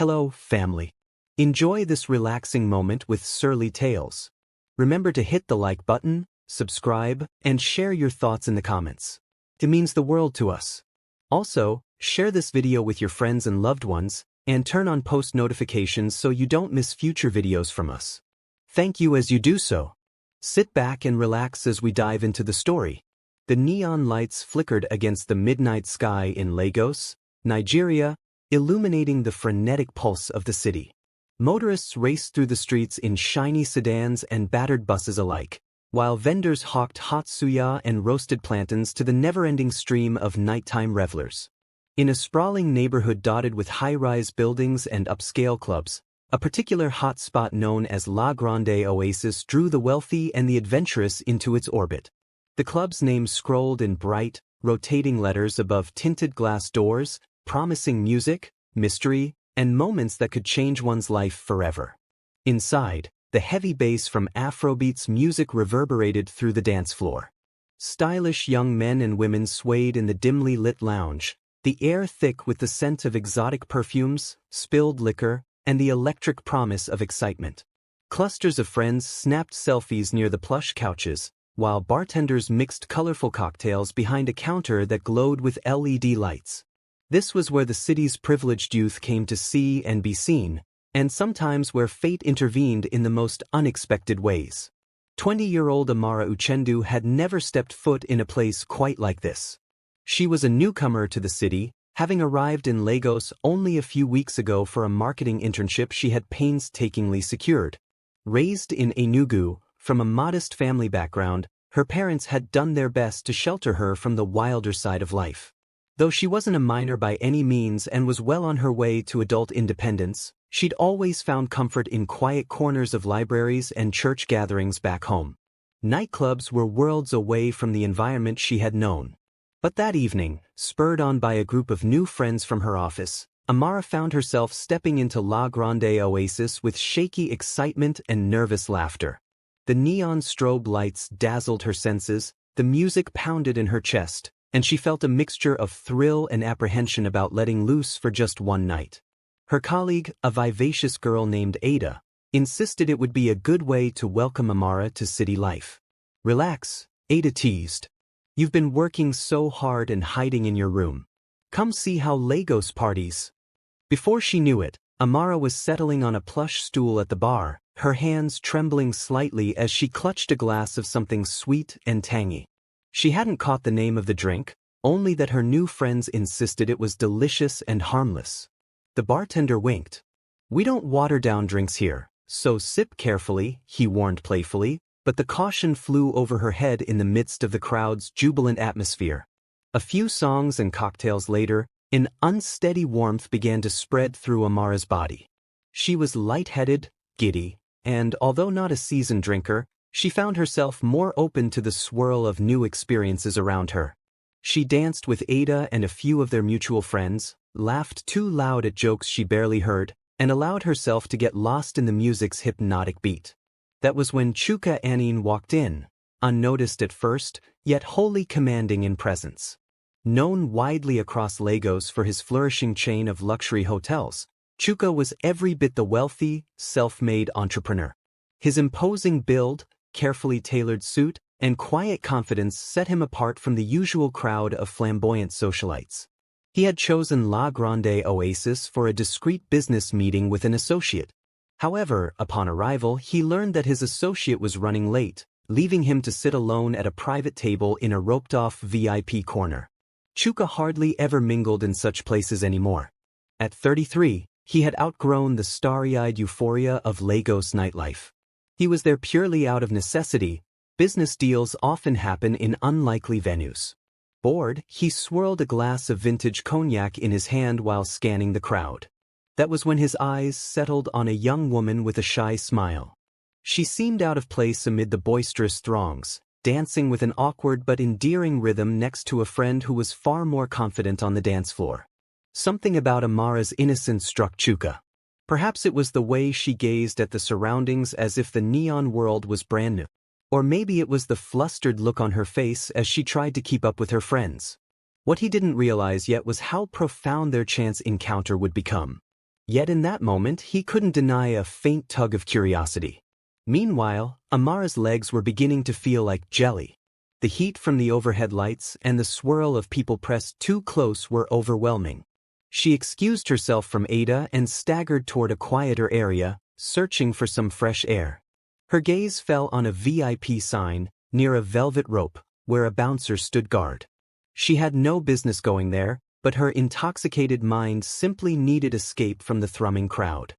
Hello, family. Enjoy this relaxing moment with SURLEY Tales. Remember to hit the like button, subscribe, and share your thoughts in the comments. It means the world to us. Also, share this video with your friends and loved ones, and turn on post notifications so you don't miss future videos from us. Thank you as you do so. Sit back and relax as we dive into the story. The neon lights flickered against the midnight sky in Lagos, Nigeria, illuminating the frenetic pulse of the city. Motorists raced through the streets in shiny sedans and battered buses alike, while vendors hawked hot suya and roasted plantains to the never-ending stream of nighttime revelers. In a sprawling neighborhood dotted with high-rise buildings and upscale clubs, a particular hot spot known as La Grande Oasis drew the wealthy and the adventurous into its orbit. The club's name scrolled in bright, rotating letters above tinted glass doors, promising music, mystery, and moments that could change one's life forever. Inside, the heavy bass from Afrobeats music reverberated through the dance floor. Stylish young men and women swayed in the dimly lit lounge, the air thick with the scent of exotic perfumes, spilled liquor, and the electric promise of excitement. Clusters of friends snapped selfies near the plush couches, while bartenders mixed colorful cocktails behind a counter that glowed with LED lights. This was where the city's privileged youth came to see and be seen, and sometimes where fate intervened in the most unexpected ways. 20-year-old Amara Uchendu had never stepped foot in a place quite like this. She was a newcomer to the city, having arrived in Lagos only a few weeks ago for a marketing internship she had painstakingly secured. Raised in Enugu, from a modest family background, her parents had done their best to shelter her from the wilder side of life. Though she wasn't a minor by any means and was well on her way to adult independence, she'd always found comfort in quiet corners of libraries and church gatherings back home. Nightclubs were worlds away from the environment she had known. But that evening, spurred on by a group of new friends from her office, Amara found herself stepping into La Grande Oasis with shaky excitement and nervous laughter. The neon strobe lights dazzled her senses, the music pounded in her chest, and she felt a mixture of thrill and apprehension about letting loose for just one night. Her colleague, a vivacious girl named Ada, insisted it would be a good way to welcome Amara to city life. "Relax," Ada teased. "You've been working so hard and hiding in your room. Come see how Lagos parties." Before she knew it, Amara was settling on a plush stool at the bar, her hands trembling slightly as she clutched a glass of something sweet and tangy. She hadn't caught the name of the drink, only that her new friends insisted it was delicious and harmless. The bartender winked. "We don't water down drinks here, so sip carefully," he warned playfully, but the caution flew over her head in the midst of the crowd's jubilant atmosphere. A few songs and cocktails later, an unsteady warmth began to spread through Amara's body. She was lightheaded, giddy, and although not a seasoned drinker, she found herself more open to the swirl of new experiences around her. She danced with Ada and a few of their mutual friends, laughed too loud at jokes she barely heard, and allowed herself to get lost in the music's hypnotic beat. That was when Chuka Anene walked in, unnoticed at first, yet wholly commanding in presence. Known widely across Lagos for his flourishing chain of luxury hotels, Chuka was every bit the wealthy, self-made entrepreneur. His imposing build, carefully tailored suit, and quiet confidence set him apart from the usual crowd of flamboyant socialites. He had chosen La Grande Oasis for a discreet business meeting with an associate. However, upon arrival, he learned that his associate was running late, leaving him to sit alone at a private table in a roped-off VIP corner. Chuka hardly ever mingled in such places anymore. At 33, he had outgrown the starry-eyed euphoria of Lagos nightlife. He was there purely out of necessity. Business deals often happen in unlikely venues. Bored, he swirled a glass of vintage cognac in his hand while scanning the crowd. That was when his eyes settled on a young woman with a shy smile. She seemed out of place amid the boisterous throngs, dancing with an awkward but endearing rhythm next to a friend who was far more confident on the dance floor. Something about Amara's innocence struck Chuka. Perhaps it was the way she gazed at the surroundings as if the neon world was brand new. Or maybe it was the flustered look on her face as she tried to keep up with her friends. What he didn't realize yet was how profound their chance encounter would become. Yet in that moment he couldn't deny a faint tug of curiosity. Meanwhile, Amara's legs were beginning to feel like jelly. The heat from the overhead lights and the swirl of people pressed too close were overwhelming. She excused herself from Ada and staggered toward a quieter area, searching for some fresh air. Her gaze fell on a VIP sign, near a velvet rope, where a bouncer stood guard. She had no business going there, but her intoxicated mind simply needed escape from the thrumming crowd.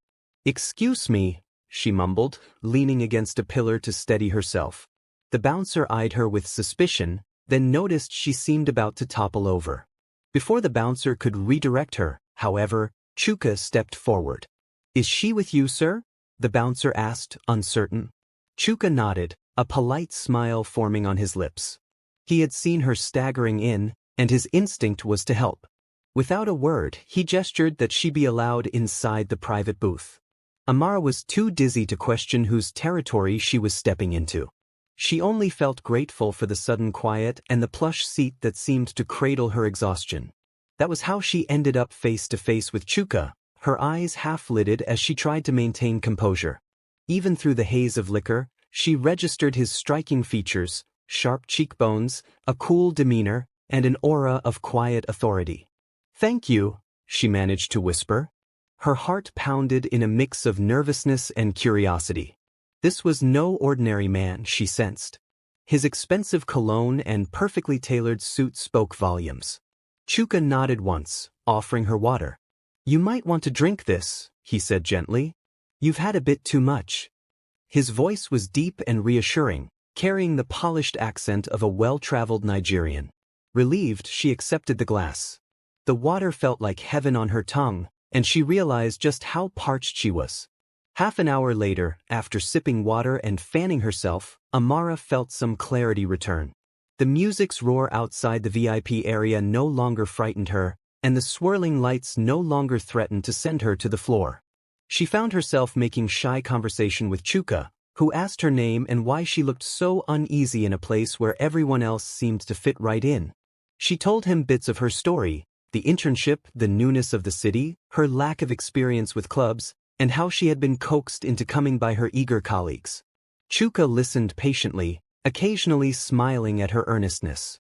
"Excuse me," she mumbled, leaning against a pillar to steady herself. The bouncer eyed her with suspicion, then noticed she seemed about to topple over. Before the bouncer could redirect her, however, Chuka stepped forward. "Is she with you, sir?" the bouncer asked, uncertain. Chuka nodded, a polite smile forming on his lips. He had seen her staggering in, and his instinct was to help. Without a word, he gestured that she be allowed inside the private booth. Amara was too dizzy to question whose territory she was stepping into. She only felt grateful for the sudden quiet and the plush seat that seemed to cradle her exhaustion. That was how she ended up face to face with Chuka, her eyes half-lidded as she tried to maintain composure. Even through the haze of liquor, she registered his striking features: sharp cheekbones, a cool demeanor, and an aura of quiet authority. "Thank you," she managed to whisper. Her heart pounded in a mix of nervousness and curiosity. This was no ordinary man, she sensed. His expensive cologne and perfectly tailored suit spoke volumes. Chuka nodded once, offering her water. "You might want to drink this," he said gently. "You've had a bit too much." His voice was deep and reassuring, carrying the polished accent of a well-traveled Nigerian. Relieved, she accepted the glass. The water felt like heaven on her tongue, and she realized just how parched she was. Half an hour later, after sipping water and fanning herself, Amara felt some clarity return. The music's roar outside the VIP area no longer frightened her, and the swirling lights no longer threatened to send her to the floor. She found herself making shy conversation with Chuka, who asked her name and why she looked so uneasy in a place where everyone else seemed to fit right in. She told him bits of her story: the internship, the newness of the city, her lack of experience with clubs, and how she had been coaxed into coming by her eager colleagues. Chuka listened patiently, occasionally smiling at her earnestness.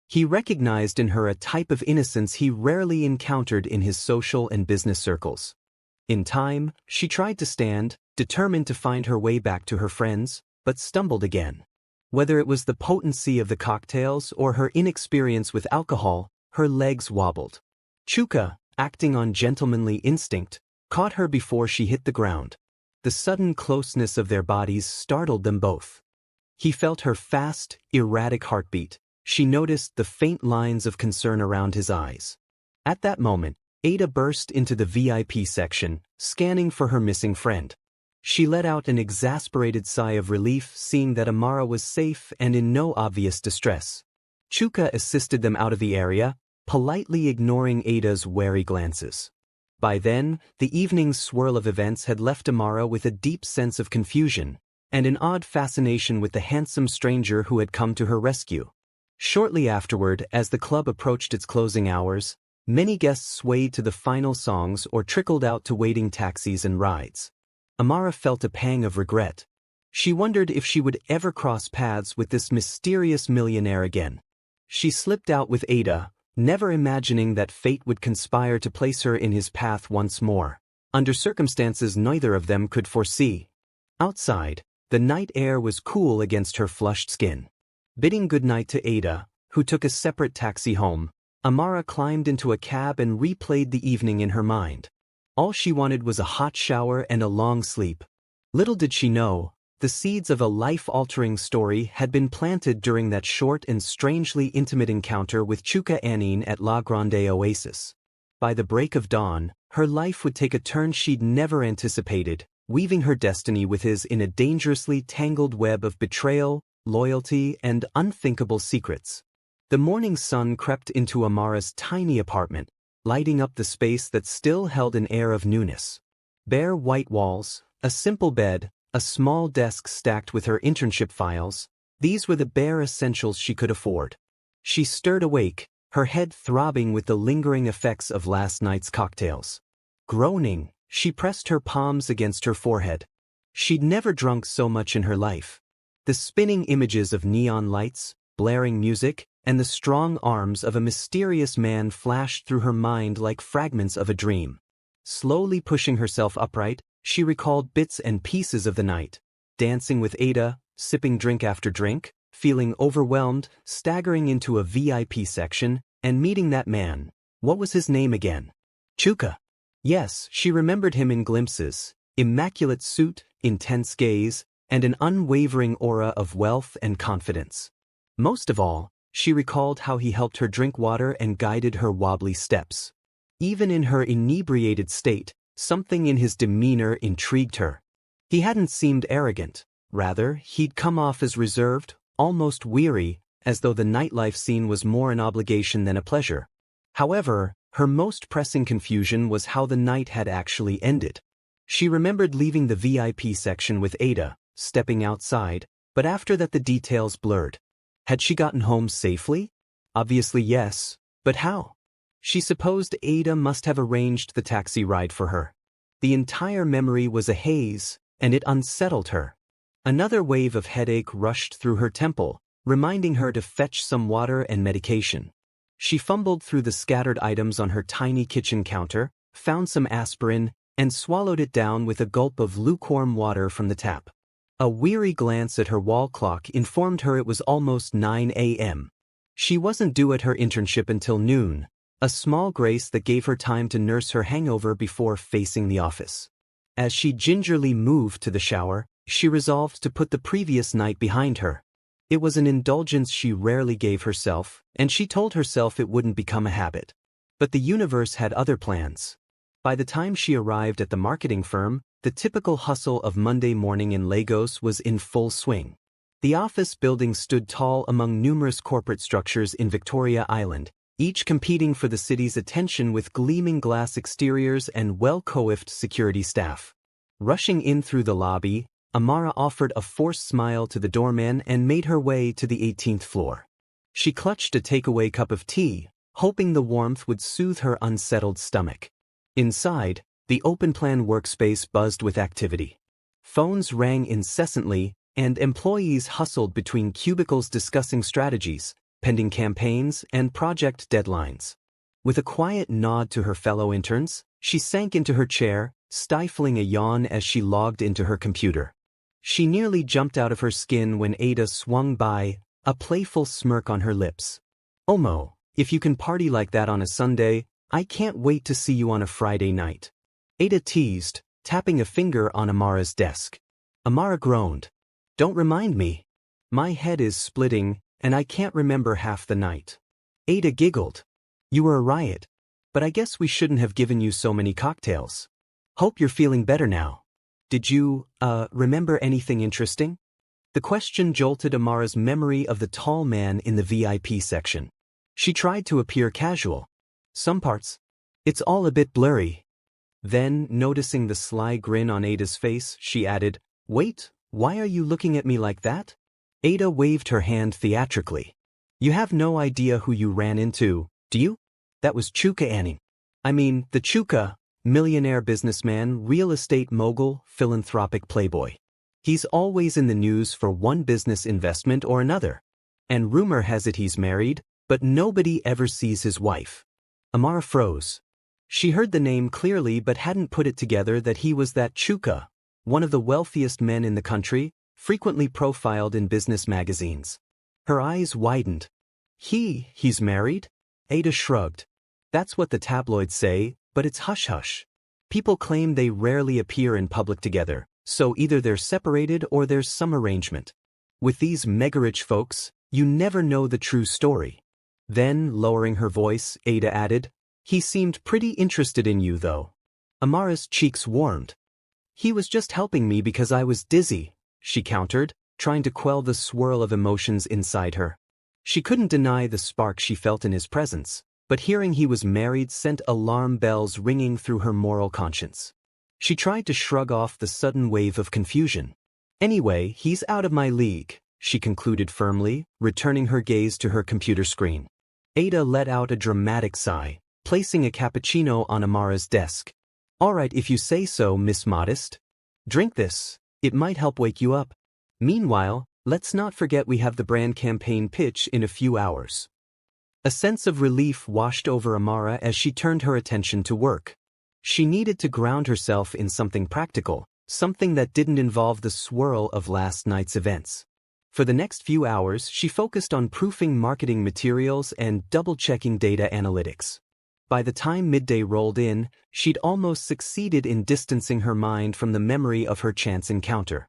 He recognized in her a type of innocence he rarely encountered in his social and business circles. In time, she tried to stand, determined to find her way back to her friends, but stumbled again. Whether it was the potency of the cocktails or her inexperience with alcohol, her legs wobbled. Chuka, acting on gentlemanly instinct, caught her before she hit the ground. The sudden closeness of their bodies startled them both. He felt her fast, erratic heartbeat. She noticed the faint lines of concern around his eyes. At that moment, Ada burst into the VIP section, scanning for her missing friend. She let out an exasperated sigh of relief seeing that Amara was safe and in no obvious distress. Chuka assisted them out of the area, politely ignoring Ada's wary glances. By then, the evening's swirl of events had left Amara with a deep sense of confusion, and an odd fascination with the handsome stranger who had come to her rescue. Shortly afterward, as the club approached its closing hours, many guests swayed to the final songs or trickled out to waiting taxis and rides. Amara felt a pang of regret. She wondered if she would ever cross paths with this mysterious millionaire again. She slipped out with Ada, never imagining that fate would conspire to place her in his path once more, under circumstances neither of them could foresee. Outside, the night air was cool against her flushed skin. Bidding goodnight to Ada, who took a separate taxi home, Amara climbed into a cab and replayed the evening in her mind. All she wanted was a hot shower and a long sleep. Little did she know, the seeds of a life-altering story had been planted during that short and strangely intimate encounter with Chuka Anene at La Grande Oasis. By the break of dawn, her life would take a turn she'd never anticipated, weaving her destiny with his in a dangerously tangled web of betrayal, loyalty, and unthinkable secrets. The morning sun crept into Amara's tiny apartment, lighting up the space that still held an air of newness. Bare white walls, a simple bed, a small desk stacked with her internship files, these were the bare essentials she could afford. She stirred awake, her head throbbing with the lingering effects of last night's cocktails. Groaning, She pressed her palms against her forehead. She'd never drunk so much in her life. The spinning images of neon lights, blaring music, and the strong arms of a mysterious man flashed through her mind like fragments of a dream. Slowly pushing herself upright, she recalled bits and pieces of the night. Dancing with Ada, sipping drink after drink, feeling overwhelmed, staggering into a VIP section, and meeting that man. What was his name again? Chuka. Yes, she remembered him in glimpses. Immaculate suit, intense gaze, and an unwavering aura of wealth and confidence. Most of all, she recalled how he helped her drink water and guided her wobbly steps. Even in her inebriated state, something in his demeanor intrigued her. He hadn't seemed arrogant. Rather, he'd come off as reserved, almost weary, as though the nightlife scene was more an obligation than a pleasure. However, her most pressing confusion was how the night had actually ended. She remembered leaving the VIP section with Ada, stepping outside, but after that the details blurred. Had she gotten home safely? Obviously yes, but how? She supposed Ada must have arranged the taxi ride for her. The entire memory was a haze, and it unsettled her. Another wave of headache rushed through her temple, reminding her to fetch some water and medication. She fumbled through the scattered items on her tiny kitchen counter, found some aspirin, and swallowed it down with a gulp of lukewarm water from the tap. A weary glance at her wall clock informed her it was almost 9 a.m. She wasn't due at her internship until noon, a small grace that gave her time to nurse her hangover before facing the office. As she gingerly moved to the shower, she resolved to put the previous night behind her. It was an indulgence she rarely gave herself, and she told herself it wouldn't become a habit. But the universe had other plans. By the time she arrived at the marketing firm, the typical hustle of Monday morning in Lagos was in full swing. The office building stood tall among numerous corporate structures in Victoria Island, each competing for the city's attention with gleaming glass exteriors and well-coiffed security staff. Rushing in through the lobby, Amara offered a forced smile to the doorman and made her way to the 18th floor. She clutched a takeaway cup of tea, hoping the warmth would soothe her unsettled stomach. Inside, the open-plan workspace buzzed with activity. Phones rang incessantly, and employees hustled between cubicles discussing strategies, pending campaigns, and project deadlines. With a quiet nod to her fellow interns, she sank into her chair, stifling a yawn as she logged into her computer. She nearly jumped out of her skin when Ada swung by, a playful smirk on her lips. "Omo, if you can party like that on a Sunday, I can't wait to see you on a Friday night." Ada teased, tapping a finger on Amara's desk. Amara groaned. "Don't remind me. My head is splitting, and I can't remember half the night." Ada giggled. "You were a riot. But I guess we shouldn't have given you so many cocktails. Hope you're feeling better now. Did you, remember anything interesting?" The question jolted Amara's memory of the tall man in the VIP section. She tried to appear casual. "Some parts. It's all a bit blurry." Then, noticing the sly grin on Ada's face, she added, "Wait, why are you looking at me like that?" Ada waved her hand theatrically. "You have no idea who you ran into, do you? That was Chuka Anene. I mean, the Chuka, millionaire businessman, real estate mogul, philanthropic playboy. He's always in the news for one business investment or another. And rumor has it he's married, but nobody ever sees his wife." Amara froze. She heard the name clearly but hadn't put it together that he was that Chuka, one of the wealthiest men in the country, frequently profiled in business magazines. Her eyes widened. He's married?" Ada shrugged. "That's what the tabloids say, but it's hush-hush. People claim they rarely appear in public together, so either they're separated or there's some arrangement. With these mega-rich folks, you never know the true story." Then, lowering her voice, Ada added, "He seemed pretty interested in you, though." Amara's cheeks warmed. "He was just helping me because I was dizzy," she countered, trying to quell the swirl of emotions inside her. She couldn't deny the spark she felt in his presence, but hearing he was married sent alarm bells ringing through her moral conscience. She tried to shrug off the sudden wave of confusion. "Anyway, he's out of my league," she concluded firmly, returning her gaze to her computer screen. Ada let out a dramatic sigh, placing a cappuccino on Amara's desk. All right if you say so, Miss Modest. Drink this, it might help wake you up. Meanwhile, let's not forget we have the brand campaign pitch in a few hours. A sense of relief washed over Amara as she turned her attention to work. She needed to ground herself in something practical, something that didn't involve the swirl of last night's events. For the next few hours, she focused on proofing marketing materials and double-checking data analytics. By the time midday rolled in, she'd almost succeeded in distancing her mind from the memory of her chance encounter.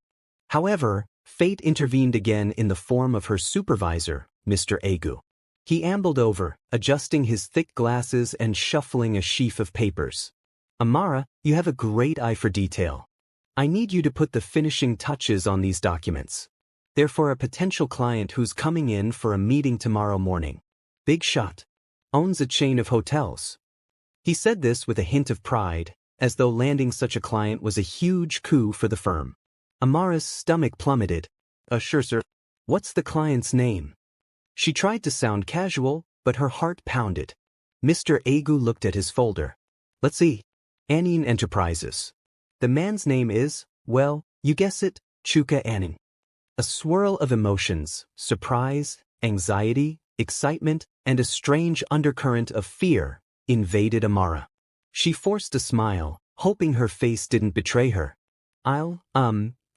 However, fate intervened again in the form of her supervisor, Mr. Agu. He ambled over, adjusting his thick glasses and shuffling a sheaf of papers. Amara, you have a great eye for detail. I need you to put the finishing touches on these documents. They're for a potential client who's coming in for a meeting tomorrow morning. Big shot. Owns a chain of hotels. He said this with a hint of pride, as though landing such a client was a huge coup for the firm. Amara's stomach plummeted. Sure, sir. What's the client's name? She tried to sound casual, but her heart pounded. Mr. Agu looked at his folder. Let's see. Anene Enterprises. The man's name is, well, you guess it, Chuka Anene. A swirl of emotions, surprise, anxiety, excitement, and a strange undercurrent of fear invaded Amara. She forced a smile, hoping her face didn't betray her. I'll,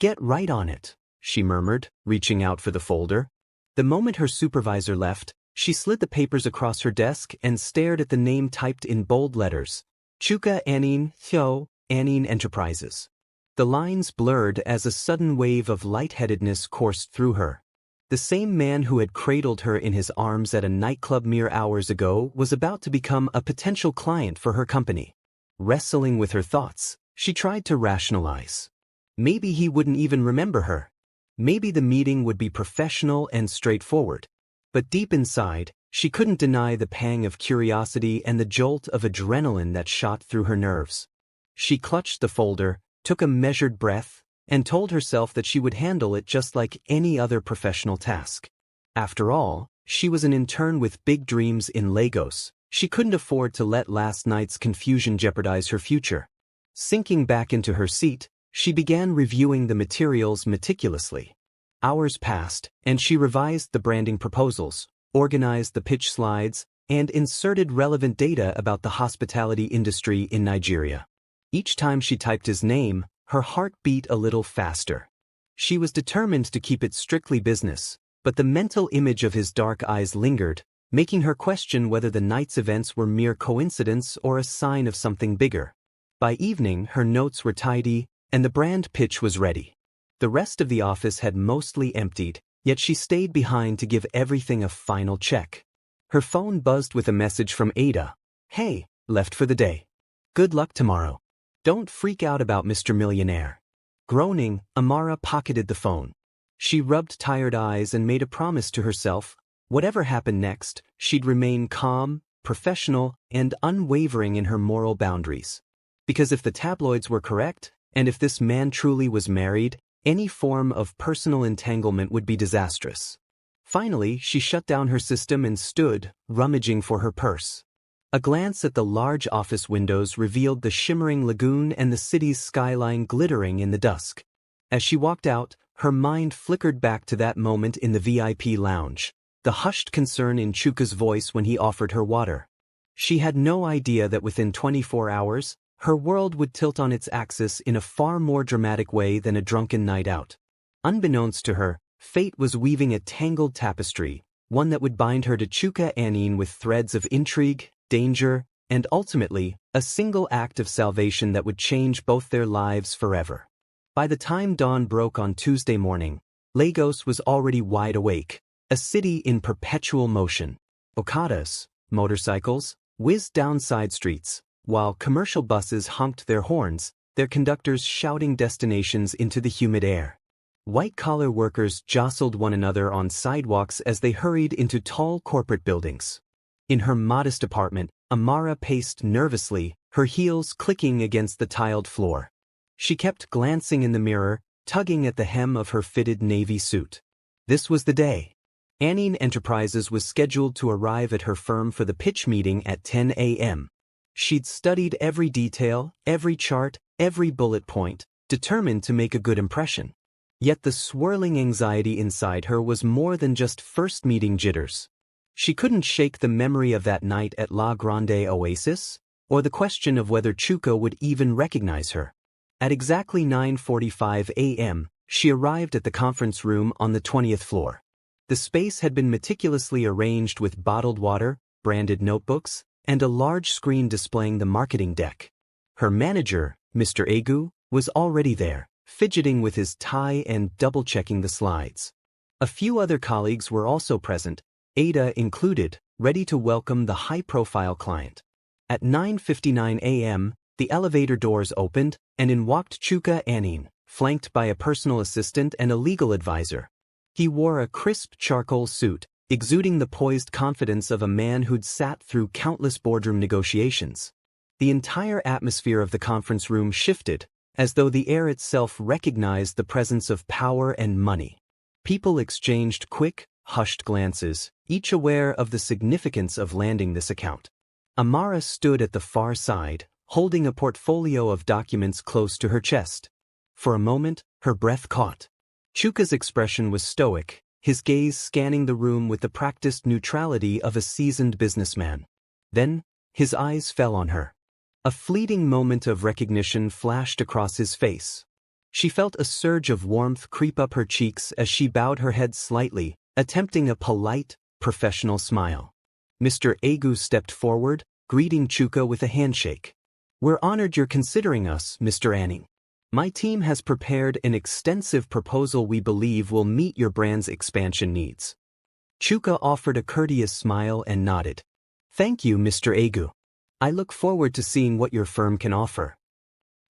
get right on it, she murmured, reaching out for the folder. The moment her supervisor left, she slid the papers across her desk and stared at the name typed in bold letters. Chuka Anene Enterprises. The lines blurred as a sudden wave of lightheadedness coursed through her. The same man who had cradled her in his arms at a nightclub mere hours ago was about to become a potential client for her company. Wrestling with her thoughts, she tried to rationalize. Maybe he wouldn't even remember her. Maybe the meeting would be professional and straightforward. But deep inside, she couldn't deny the pang of curiosity and the jolt of adrenaline that shot through her nerves. She clutched the folder, took a measured breath, and told herself that she would handle it just like any other professional task. After all, she was an intern with big dreams in Lagos. She couldn't afford to let last night's confusion jeopardize her future. Sinking back into her seat, she began reviewing the materials meticulously. Hours passed, and she revised the branding proposals, organized the pitch slides, and inserted relevant data about the hospitality industry in Nigeria. Each time she typed his name, her heart beat a little faster. She was determined to keep it strictly business, but the mental image of his dark eyes lingered, making her question whether the night's events were mere coincidence or a sign of something bigger. By evening, her notes were tidy, and the brand pitch was ready. The rest of the office had mostly emptied, yet she stayed behind to give everything a final check. Her phone buzzed with a message from Ada. Hey, left for the day. Good luck tomorrow. Don't freak out about Mr. Millionaire. Groaning, Amara pocketed the phone. She rubbed tired eyes and made a promise to herself. Whatever happened next, she'd remain calm, professional, and unwavering in her moral boundaries. Because if the tabloids were correct, and if this man truly was married, any form of personal entanglement would be disastrous. Finally, she shut down her system and stood, rummaging for her purse. A glance at the large office windows revealed the shimmering lagoon and the city's skyline glittering in the dusk. As she walked out, her mind flickered back to that moment in the VIP lounge, the hushed concern in Chuka's voice when he offered her water. She had no idea that within 24 hours, her world would tilt on its axis in a far more dramatic way than a drunken night out. Unbeknownst to her, fate was weaving a tangled tapestry, one that would bind her to Chuka Anene with threads of intrigue, danger, and ultimately, a single act of salvation that would change both their lives forever. By the time dawn broke on Tuesday morning, Lagos was already wide awake, a city in perpetual motion. Okadas, motorcycles, whizzed down side streets, while commercial buses honked their horns, their conductors shouting destinations into the humid air. White-collar workers jostled one another on sidewalks as they hurried into tall corporate buildings. In her modest apartment, Amara paced nervously, her heels clicking against the tiled floor. She kept glancing in the mirror, tugging at the hem of her fitted navy suit. This was the day. Anene Enterprises was scheduled to arrive at her firm for the pitch meeting at 10 a.m. She'd studied every detail, every chart, every bullet point, determined to make a good impression. Yet the swirling anxiety inside her was more than just first meeting jitters. She couldn't shake the memory of that night at La Grande Oasis, or the question of whether Chuka would even recognize her. At exactly 9:45 a.m., she arrived at the conference room on the 20th floor. The space had been meticulously arranged with bottled water, branded notebooks, and a large screen displaying the marketing deck. Her manager, Mr. Egu, was already there, fidgeting with his tie and double-checking the slides. A few other colleagues were also present, Ada included, ready to welcome the high-profile client. At 9:59 a.m., the elevator doors opened, and in walked Chuka Anene, flanked by a personal assistant and a legal advisor. He wore a crisp charcoal suit, exuding the poised confidence of a man who'd sat through countless boardroom negotiations. The entire atmosphere of the conference room shifted, as though the air itself recognized the presence of power and money. People exchanged quick, hushed glances, each aware of the significance of landing this account. Amara stood at the far side, holding a portfolio of documents close to her chest. For a moment, her breath caught. Chuka's expression was stoic, his gaze scanning the room with the practiced neutrality of a seasoned businessman. Then, his eyes fell on her. A fleeting moment of recognition flashed across his face. She felt a surge of warmth creep up her cheeks as she bowed her head slightly, attempting a polite, professional smile. Mr. Egu stepped forward, greeting Chuka with a handshake. "We're honored you're considering us, Mr. Anene. My team has prepared an extensive proposal we believe will meet your brand's expansion needs." Chuka offered a courteous smile and nodded. "Thank you, Mr. Egu. I look forward to seeing what your firm can offer."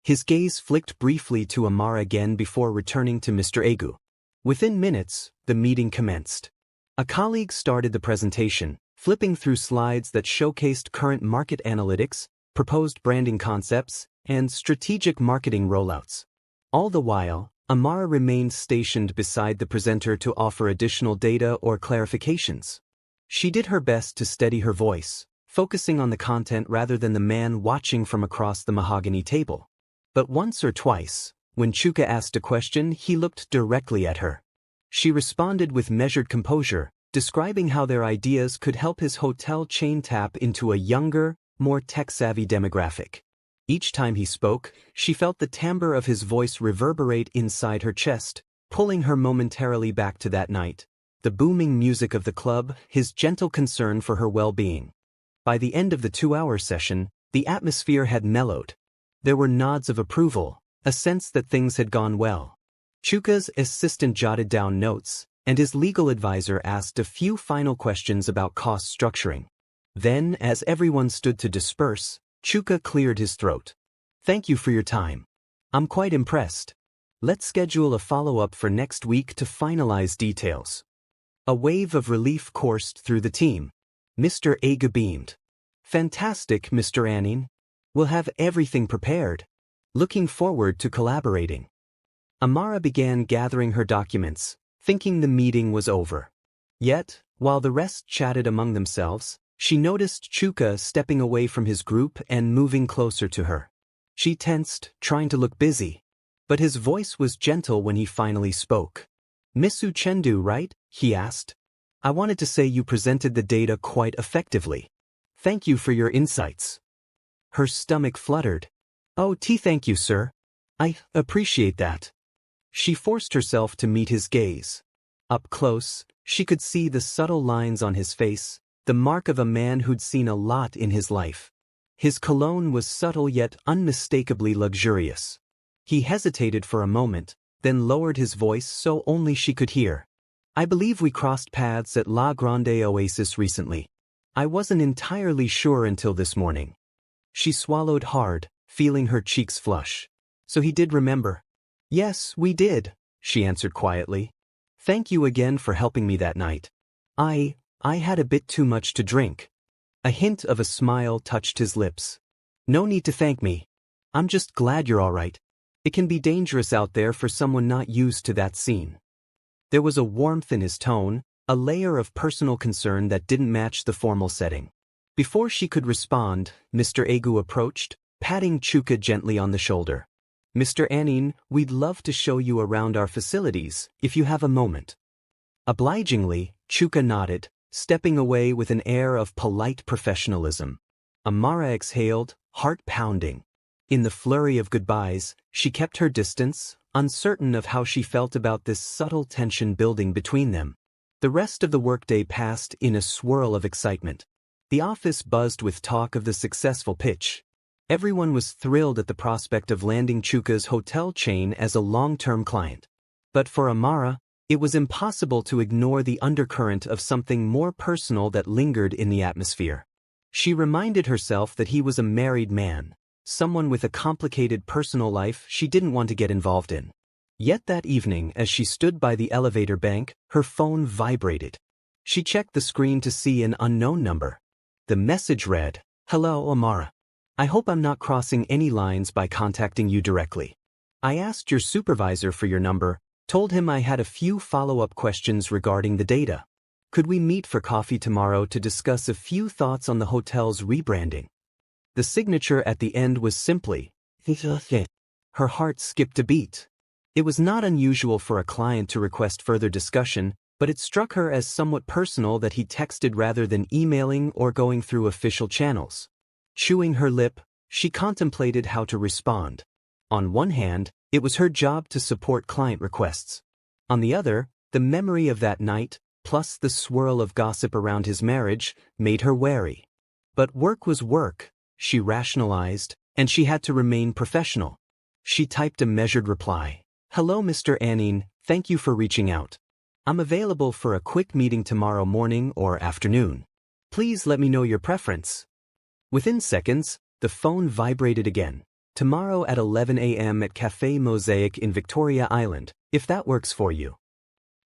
His gaze flicked briefly to Amara again before returning to Mr. Egu. Within minutes, the meeting commenced. A colleague started the presentation, flipping through slides that showcased current market analytics, proposed branding concepts, and strategic marketing rollouts. All the while, Amara remained stationed beside the presenter to offer additional data or clarifications. She did her best to steady her voice, focusing on the content rather than the man watching from across the mahogany table. But once or twice, when Chuka asked a question, he looked directly at her. She responded with measured composure, describing how their ideas could help his hotel chain tap into a younger, more tech-savvy demographic. Each time he spoke, she felt the timbre of his voice reverberate inside her chest, pulling her momentarily back to that night. The booming music of the club, his gentle concern for her well-being. By the end of the 2-hour session, the atmosphere had mellowed. There were nods of approval, a sense that things had gone well. Chuka's assistant jotted down notes, and his legal advisor asked a few final questions about cost structuring. Then, as everyone stood to disperse, Chuka cleared his throat. "Thank you for your time. I'm quite impressed. Let's schedule a follow-up for next week to finalize details." A wave of relief coursed through the team. Mr. Egu beamed. "Fantastic, Mr. Anene. We'll have everything prepared. Looking forward to collaborating." Amara began gathering her documents, thinking the meeting was over. Yet, while the rest chatted among themselves, she noticed Chuka stepping away from his group and moving closer to her. She tensed, trying to look busy. But his voice was gentle when he finally spoke. "Miss Uchendu, right?" he asked. "I wanted to say you presented the data quite effectively. Thank you for your insights." Her stomach fluttered. "Oh, thank you, sir. I appreciate that." She forced herself to meet his gaze. Up close, she could see the subtle lines on his face, the mark of a man who'd seen a lot in his life. His cologne was subtle yet unmistakably luxurious. He hesitated for a moment, then lowered his voice so only she could hear. "I believe we crossed paths at La Grande Oasis recently. I wasn't entirely sure until this morning." She swallowed hard, feeling her cheeks flush. "So he did remember." "Yes, we did," she answered quietly. "Thank you again for helping me that night. I had a bit too much to drink." A hint of a smile touched his lips. "No need to thank me. I'm just glad you're all right. It can be dangerous out there for someone not used to that scene." There was a warmth in his tone, a layer of personal concern that didn't match the formal setting. Before she could respond, Mr. Egu approached, patting Chuka gently on the shoulder. "Mr. Anene, we'd love to show you around our facilities, if you have a moment." Obligingly, Chuka nodded, stepping away with an air of polite professionalism. Amara exhaled, heart pounding. In the flurry of goodbyes, she kept her distance, uncertain of how she felt about this subtle tension building between them. The rest of the workday passed in a swirl of excitement. The office buzzed with talk of the successful pitch. Everyone was thrilled at the prospect of landing Chuka's hotel chain as a long-term client. But for Amara, it was impossible to ignore the undercurrent of something more personal that lingered in the atmosphere. She reminded herself that he was a married man, someone with a complicated personal life she didn't want to get involved in. Yet that evening, as she stood by the elevator bank, her phone vibrated. She checked the screen to see an unknown number. The message read, "Hello, Amara. I hope I'm not crossing any lines by contacting you directly. I asked your supervisor for your number, told him I had a few follow-up questions regarding the data. Could we meet for coffee tomorrow to discuss a few thoughts on the hotel's rebranding?" The signature at the end was simply, "It." Her heart skipped a beat. It was not unusual for a client to request further discussion, but it struck her as somewhat personal that he texted rather than emailing or going through official channels. Chewing her lip, she contemplated how to respond. On one hand, it was her job to support client requests. On the other, the memory of that night, plus the swirl of gossip around his marriage, made her wary. But work was work, she rationalized, and she had to remain professional. She typed a measured reply. "Hello, Mr. Anene, thank you for reaching out. I'm available for a quick meeting tomorrow morning or afternoon. Please let me know your preference." Within seconds, the phone vibrated again. "Tomorrow at 11 a.m. at Café Mosaic in Victoria Island, if that works for you."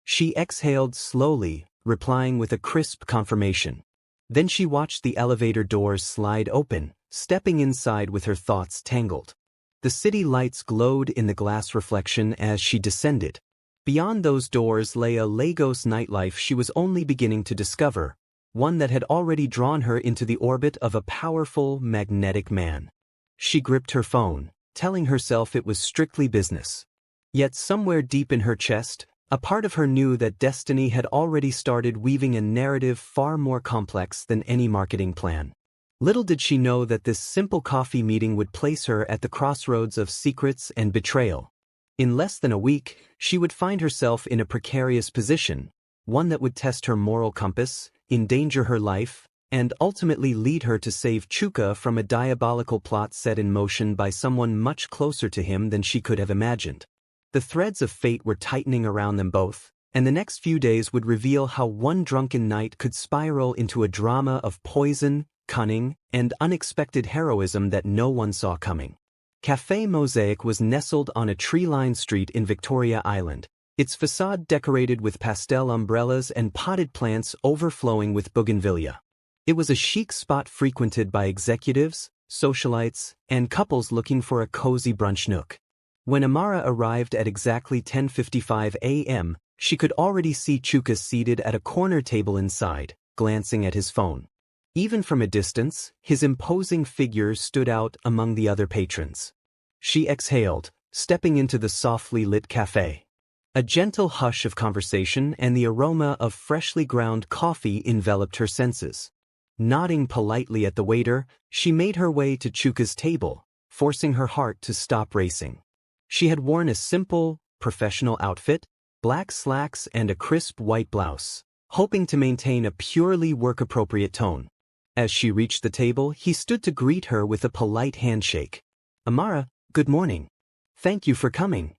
She exhaled slowly, replying with a crisp confirmation. Then she watched the elevator doors slide open, stepping inside with her thoughts tangled. The city lights glowed in the glass reflection as she descended. Beyond those doors lay a Lagos nightlife she was only beginning to discover, one that had already drawn her into the orbit of a powerful, magnetic man. She gripped her phone, telling herself it was strictly business. Yet somewhere deep in her chest, a part of her knew that destiny had already started weaving a narrative far more complex than any marketing plan. Little did she know that this simple coffee meeting would place her at the crossroads of secrets and betrayal. In less than a week, she would find herself in a precarious position, one that would test her moral compass, endanger her life, and ultimately lead her to save Chuka from a diabolical plot set in motion by someone much closer to him than she could have imagined. The threads of fate were tightening around them both, and the next few days would reveal how one drunken night could spiral into a drama of poison, cunning, and unexpected heroism that no one saw coming. Café Mosaic was nestled on a tree-lined street in Victoria Island, its facade decorated with pastel umbrellas and potted plants overflowing with bougainvillea. It was a chic spot frequented by executives, socialites, and couples looking for a cozy brunch nook. When Amara arrived at exactly 10:55 a.m., she could already see Chuka seated at a corner table inside, glancing at his phone. Even from a distance, his imposing figure stood out among the other patrons. She exhaled, stepping into the softly lit cafe. A gentle hush of conversation and the aroma of freshly ground coffee enveloped her senses. Nodding politely at the waiter, she made her way to Chuka's table, forcing her heart to stop racing. She had worn a simple, professional outfit, black slacks and a crisp white blouse, hoping to maintain a purely work-appropriate tone. As she reached the table, he stood to greet her with a polite handshake. "Amara, good morning. Thank you for coming."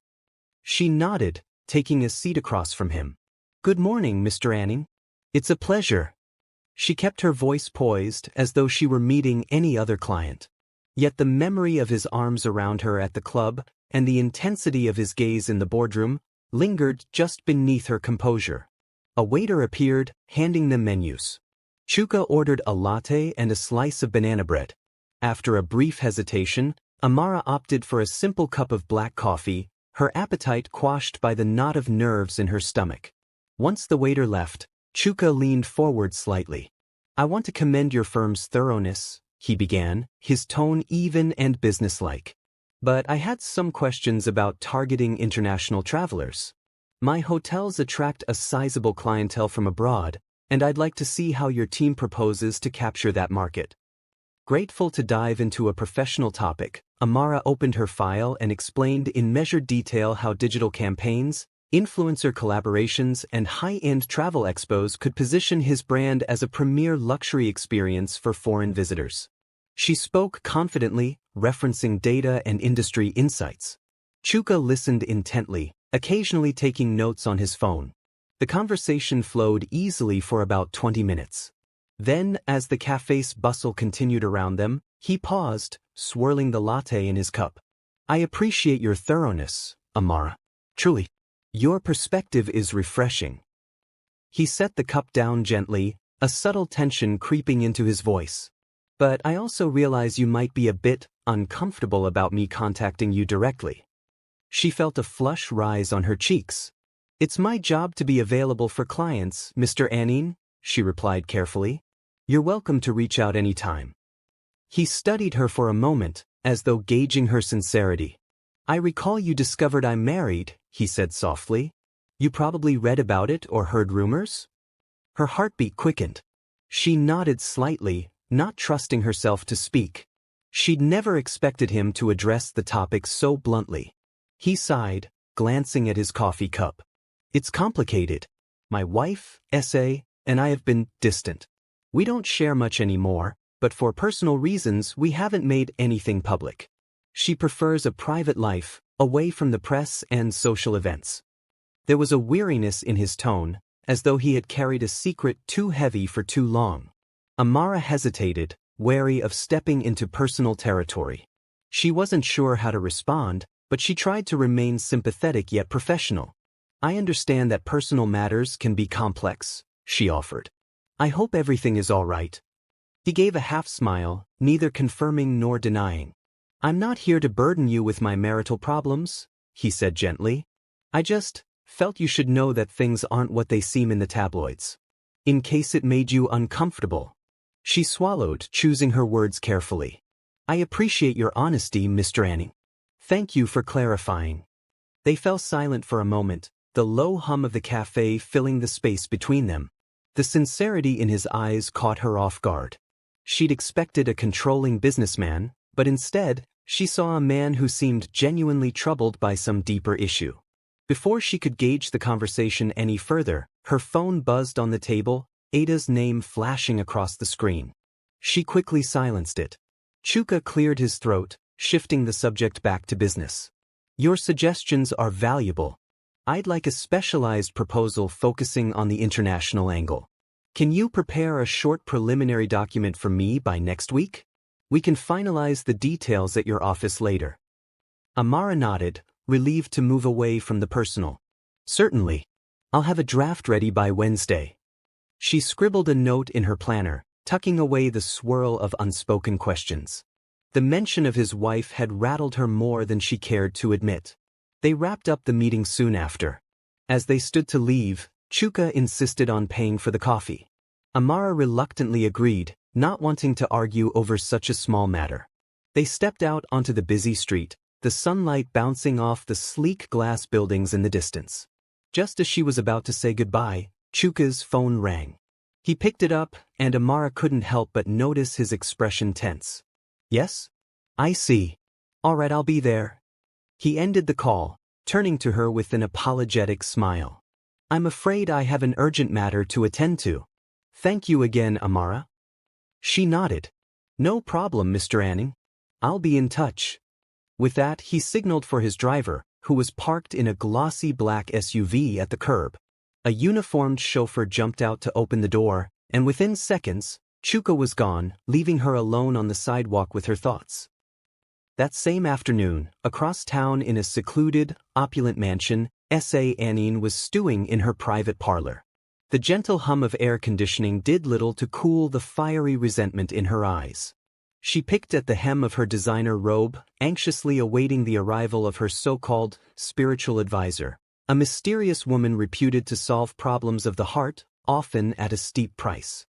She nodded, taking a seat across from him. "Good morning, Mr. Anene. It's a pleasure." She kept her voice poised as though she were meeting any other client. Yet the memory of his arms around her at the club and the intensity of his gaze in the boardroom lingered just beneath her composure. A waiter appeared, handing them menus. Chuka ordered a latte and a slice of banana bread. After a brief hesitation, Amara opted for a simple cup of black coffee, her appetite quashed by the knot of nerves in her stomach. Once the waiter left, Chuka leaned forward slightly. I want to commend your firm's thoroughness, he began, his tone even and businesslike. But I had some questions about targeting international travelers. My hotels attract a sizable clientele from abroad, and I'd like to see how your team proposes to capture that market. Grateful to dive into a professional topic, Amara opened her file and explained in measured detail how digital campaigns, influencer collaborations, and high-end travel expos could position his brand as a premier luxury experience for foreign visitors. She spoke confidently, referencing data and industry insights. Chuka listened intently, occasionally taking notes on his phone. The conversation flowed easily for about 20 minutes. Then, as the cafe's bustle continued around them, he paused, swirling the latte in his cup. I appreciate your thoroughness, Amara. Truly. Your perspective is refreshing. He set the cup down gently, a subtle tension creeping into his voice. But I also realize you might be a bit uncomfortable about me contacting you directly. She felt a flush rise on her cheeks. It's my job to be available for clients, Mr. Anene, she replied carefully. You're welcome to reach out anytime. He studied her for a moment, as though gauging her sincerity. I recall you discovered I'm married, he said softly. You probably read about it or heard rumors? Her heartbeat quickened. She nodded slightly, not trusting herself to speak. She'd never expected him to address the topic so bluntly. He sighed, glancing at his coffee cup. It's complicated. My wife, S.A., and I have been distant. We don't share much anymore, but for personal reasons we haven't made anything public. She prefers a private life, away from the press and social events. There was a weariness in his tone, as though he had carried a secret too heavy for too long. Amara hesitated, wary of stepping into personal territory. She wasn't sure how to respond, but she tried to remain sympathetic yet professional. I understand that personal matters can be complex, she offered. I hope everything is all right. He gave a half-smile, neither confirming nor denying. I'm not here to burden you with my marital problems, he said gently. I just felt you should know that things aren't what they seem in the tabloids. In case it made you uncomfortable. She swallowed, choosing her words carefully. I appreciate your honesty, Mr. Anene. Thank you for clarifying. They fell silent for a moment, the low hum of the cafe filling the space between them. The sincerity in his eyes caught her off guard. She'd expected a controlling businessman, but instead, she saw a man who seemed genuinely troubled by some deeper issue. Before she could gauge the conversation any further, her phone buzzed on the table, Ada's name flashing across the screen. She quickly silenced it. Chuka cleared his throat, shifting the subject back to business. Your suggestions are valuable. I'd like a specialized proposal focusing on the international angle. Can you prepare a short preliminary document for me by next week? We can finalize the details at your office later. Amara nodded, relieved to move away from the personal. Certainly. I'll have a draft ready by Wednesday. She scribbled a note in her planner, tucking away the swirl of unspoken questions. The mention of his wife had rattled her more than she cared to admit. They wrapped up the meeting soon after. As they stood to leave, Chuka insisted on paying for the coffee. Amara reluctantly agreed, not wanting to argue over such a small matter. They stepped out onto the busy street, the sunlight bouncing off the sleek glass buildings in the distance. Just as she was about to say goodbye, Chuka's phone rang. He picked it up, and Amara couldn't help but notice his expression tense. Yes? I see. All right, I'll be there. He ended the call, turning to her with an apologetic smile. I'm afraid I have an urgent matter to attend to. Thank you again, Amara. She nodded. No problem, Mr. Anene. I'll be in touch. With that, he signaled for his driver, who was parked in a glossy black SUV at the curb. A uniformed chauffeur jumped out to open the door, and within seconds, Chuka was gone, leaving her alone on the sidewalk with her thoughts. That same afternoon, across town in a secluded, opulent mansion, S.A. Anene was stewing in her private parlor. The gentle hum of air conditioning did little to cool the fiery resentment in her eyes. She picked at the hem of her designer robe, anxiously awaiting the arrival of her so-called spiritual advisor, a mysterious woman reputed to solve problems of the heart, often at a steep price.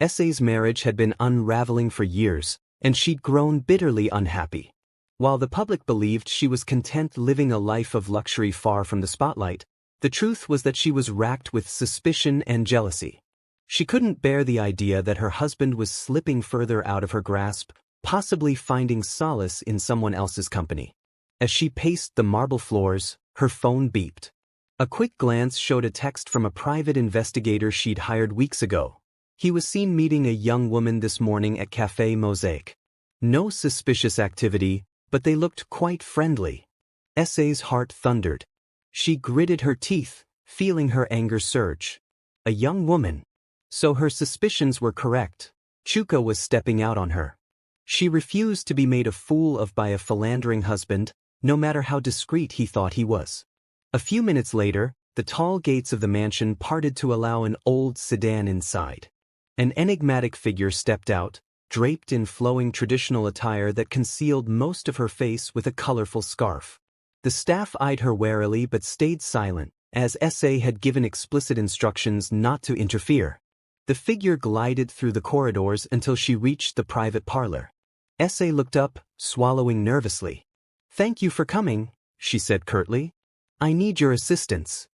Essay's marriage had been unraveling for years, and she'd grown bitterly unhappy. While the public believed she was content living a life of luxury far from the spotlight, the truth was that she was racked with suspicion and jealousy. She couldn't bear the idea that her husband was slipping further out of her grasp, possibly finding solace in someone else's company. As she paced the marble floors, her phone beeped. A quick glance showed a text from a private investigator she'd hired weeks ago. He was seen meeting a young woman this morning at Café Mosaic. No suspicious activity, but they looked quite friendly. Essay's heart thundered. She gritted her teeth, feeling her anger surge. A young woman. So her suspicions were correct. Chuka was stepping out on her. She refused to be made a fool of by a philandering husband, no matter how discreet he thought he was. A few minutes later, the tall gates of the mansion parted to allow an old sedan inside. An enigmatic figure stepped out, draped in flowing traditional attire that concealed most of her face with a colorful scarf. The staff eyed her warily but stayed silent, as Essay had given explicit instructions not to interfere. The figure glided through the corridors until she reached the private parlor. Essay looked up, swallowing nervously. "Thank you for coming," she said curtly. "I need your assistance."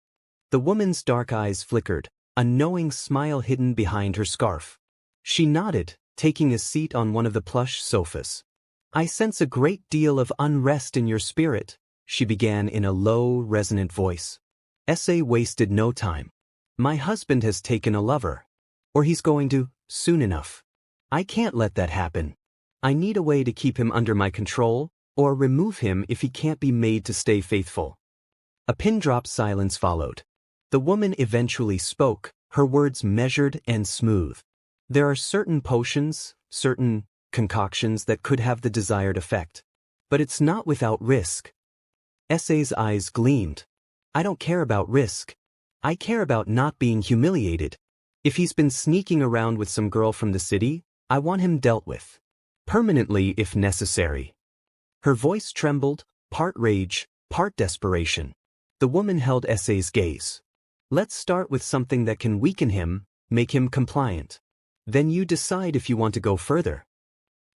The woman's dark eyes flickered, a knowing smile hidden behind her scarf. She nodded, taking a seat on one of the plush sofas. "I sense a great deal of unrest in your spirit," she began in a low, resonant voice. Essay wasted no time. "My husband has taken a lover. Or he's going to, soon enough. I can't let that happen. I need a way to keep him under my control, or remove him if he can't be made to stay faithful." A pin-drop silence followed. The woman eventually spoke, her words measured and smooth. "There are certain potions, certain concoctions that could have the desired effect. But it's not without risk." Essay's eyes gleamed. "I don't care about risk. I care about not being humiliated. If he's been sneaking around with some girl from the city, I want him dealt with. Permanently if necessary." Her voice trembled, part rage, part desperation. The woman held Essay's gaze. "Let's start with something that can weaken him, make him compliant. Then you decide if you want to go further."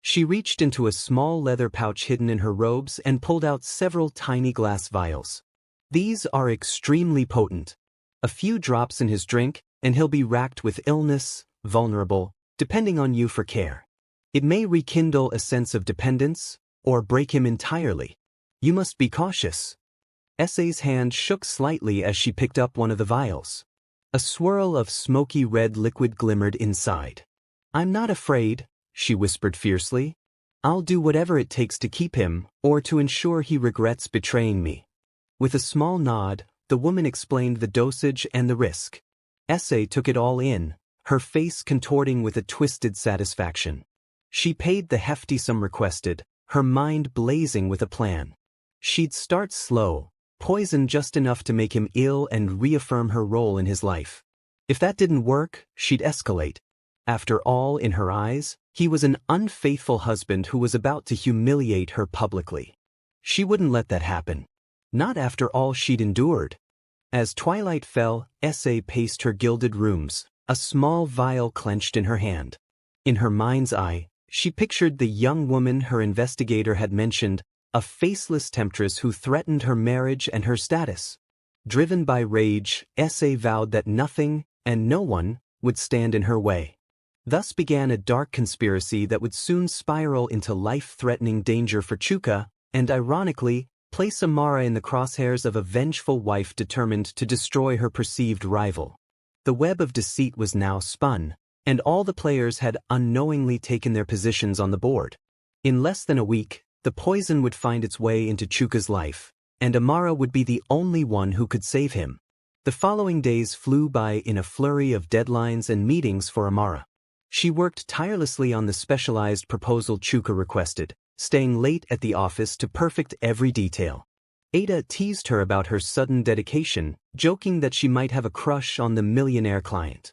She reached into a small leather pouch hidden in her robes and pulled out several tiny glass vials. "These are extremely potent. A few drops in his drink, and he'll be racked with illness, vulnerable, depending on you for care. It may rekindle a sense of dependence, or break him entirely. You must be cautious." Essay's hand shook slightly as she picked up one of the vials. A swirl of smoky red liquid glimmered inside. "I'm not afraid," she whispered fiercely. "I'll do whatever it takes to keep him, or to ensure he regrets betraying me." With a small nod, the woman explained the dosage and the risk. Essay took it all in, her face contorting with a twisted satisfaction. She paid the hefty sum requested, her mind blazing with a plan. She'd start slow, poison just enough to make him ill and reaffirm her role in his life. If that didn't work, she'd escalate. After all, in her eyes, he was an unfaithful husband who was about to humiliate her publicly. She wouldn't let that happen. Not after all she'd endured. As twilight fell, Essay paced her gilded rooms, a small vial clenched in her hand. In her mind's eye, she pictured the young woman her investigator had mentioned, a faceless temptress who threatened her marriage and her status. Driven by rage, Essay vowed that nothing, and no one, would stand in her way. Thus began a dark conspiracy that would soon spiral into life-threatening danger for Chuka, and ironically, place Amara in the crosshairs of a vengeful wife determined to destroy her perceived rival. The web of deceit was now spun, and all the players had unknowingly taken their positions on the board. In less than a week, the poison would find its way into Chuka's life, and Amara would be the only one who could save him. The following days flew by in a flurry of deadlines and meetings for Amara. She worked tirelessly on the specialized proposal Chuka requested, staying late at the office to perfect every detail. Ada teased her about her sudden dedication, joking that she might have a crush on the Millionaire client.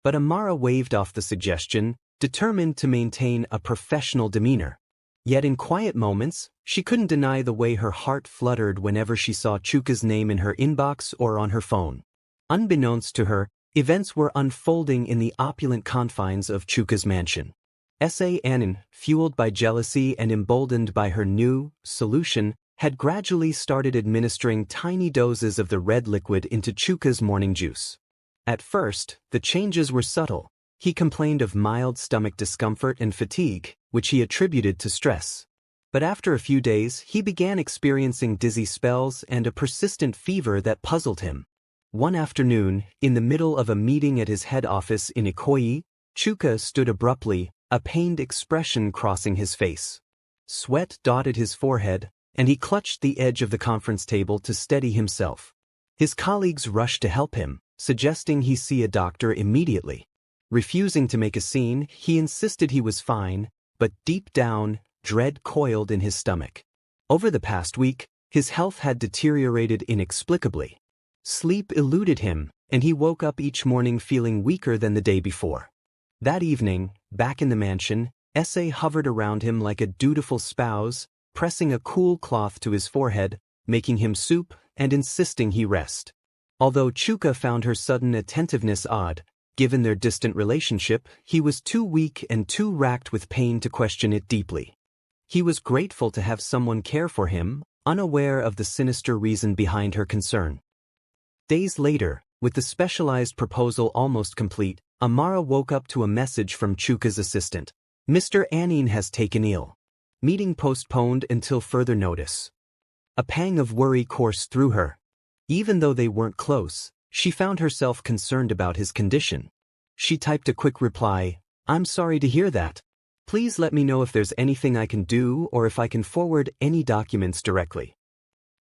But Amara waved off the suggestion, determined to maintain a professional demeanor. Yet in quiet moments, she couldn't deny the way her heart fluttered whenever she saw Chuka's name in her inbox or on her phone. Unbeknownst to her, Events were unfolding in the opulent confines of Chuka's mansion. Chuka Anene, fueled by jealousy and emboldened by her new solution, had gradually started administering tiny doses of the red liquid into Chuka's morning juice. At first, the changes were subtle. He complained of mild stomach discomfort and fatigue, which he attributed to stress. But after a few days, he began experiencing dizzy spells and a persistent fever that puzzled him. One afternoon, in the middle of a meeting at his head office in Ikoyi, Chuka stood abruptly, a pained expression crossing his face. Sweat dotted his forehead, and he clutched the edge of the conference table to steady himself. His colleagues rushed to help him, suggesting he see a doctor immediately. Refusing to make a scene, he insisted he was fine, but deep down, dread coiled in his stomach. Over the past week, his health had deteriorated inexplicably. Sleep eluded him, and he woke up each morning feeling weaker than the day before. That evening, back in the mansion, Chuka hovered around him like a dutiful spouse, pressing a cool cloth to his forehead, making him soup, and insisting he rest. Although Chuka found her sudden attentiveness odd, given their distant relationship, he was too weak and too racked with pain to question it deeply. He was grateful to have someone care for him, unaware of the sinister reason behind her concern. Days later, with the specialized proposal almost complete, Amara woke up to a message from Chuka's assistant. Mr. Anene has taken ill. Meeting postponed until further notice. A pang of worry coursed through her. Even though they weren't close, she found herself concerned about his condition. She typed a quick reply, "I'm sorry to hear that. Please let me know if there's anything I can do or if I can forward any documents directly."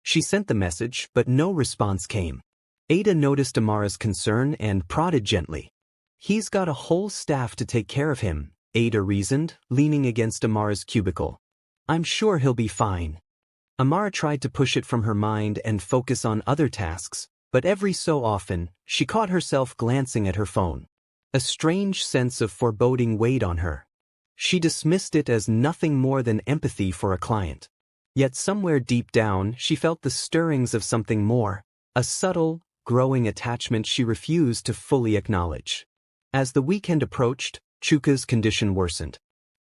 She sent the message, but no response came. Ada noticed Amara's concern and prodded gently. "He's got a whole staff to take care of him," Ada reasoned, leaning against Amara's cubicle. "I'm sure he'll be fine." Amara tried to push it from her mind and focus on other tasks, but every so often, she caught herself glancing at her phone. A strange sense of foreboding weighed on her. She dismissed it as nothing more than empathy for a client. Yet somewhere deep down, she felt the stirrings of something more, a subtle, growing attachment she refused to fully acknowledge. As the weekend approached, Chuka's condition worsened.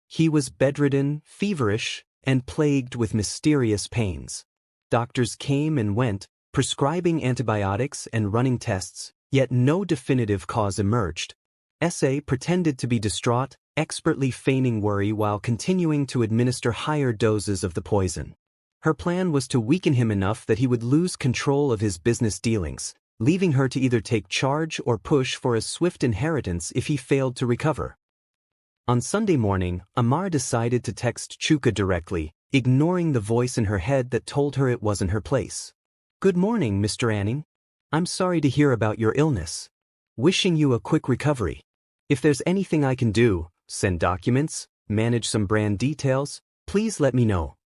He was bedridden, feverish, and plagued with mysterious pains. Doctors came and went, prescribing antibiotics and running tests, yet no definitive cause emerged. Chuka pretended to be distraught, expertly feigning worry while continuing to administer higher doses of the poison. Her plan was to weaken him enough that he would lose control of his business dealings, leaving her to either take charge or push for a swift inheritance if he failed to recover. On Sunday morning, Amara decided to text Chuka directly, ignoring the voice in her head that told her it wasn't her place. "Good morning, Mr. Anene. I'm sorry to hear about your illness. Wishing you a quick recovery. If there's anything I can do, send documents, manage some brand details, please let me know."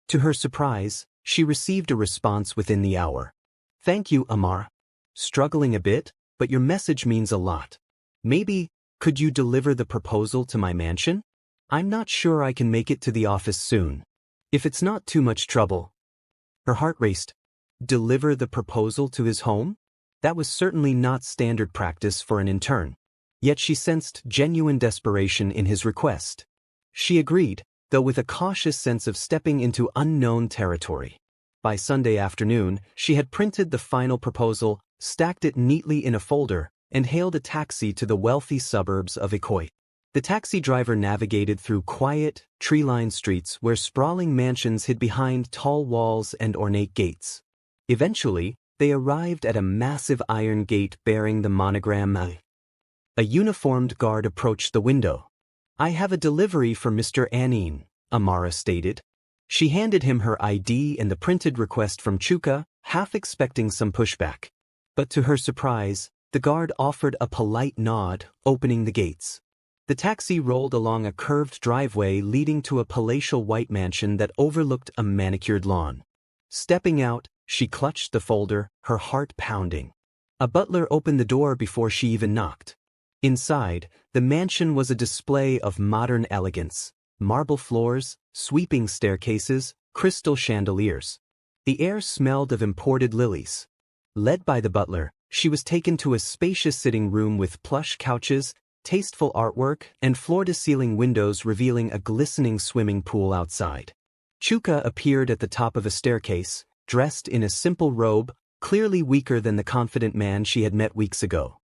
To her surprise, she received a response within the hour. "Thank you, Amara. Struggling a bit, but your message means a lot. Maybe, could you deliver the proposal to my mansion? I'm not sure I can make it to the office soon. If it's not too much trouble." Her heart raced. Deliver the proposal to his home? That was certainly not standard practice for an intern. Yet she sensed genuine desperation in his request. She agreed, though with a cautious sense of stepping into unknown territory. By Sunday afternoon, she had printed the final proposal, stacked it neatly in a folder, and hailed a taxi to the wealthy suburbs of Ikoyi. The taxi driver navigated through quiet, tree-lined streets where sprawling mansions hid behind tall walls and ornate gates. Eventually, they arrived at a massive iron gate bearing the monogram I. A uniformed guard approached the window. "I have a delivery for Mr. Anene," Amara stated. She handed him her ID and the printed request from Chuka, half expecting some pushback. But to her surprise, the guard offered a polite nod, opening the gates. The taxi rolled along a curved driveway leading to a palatial white mansion that overlooked a manicured lawn. Stepping out, she clutched the folder, her heart pounding. A butler opened the door before she even knocked. Inside, the mansion was a display of modern elegance. Marble floors, sweeping staircases, crystal chandeliers. The air smelled of imported lilies. Led by the butler, She was taken to a spacious sitting room with plush couches, tasteful artwork, and floor-to-ceiling windows revealing a glistening swimming pool outside. Chuka appeared at the top of a staircase, dressed in a simple robe, clearly weaker than the confident man she had met weeks ago.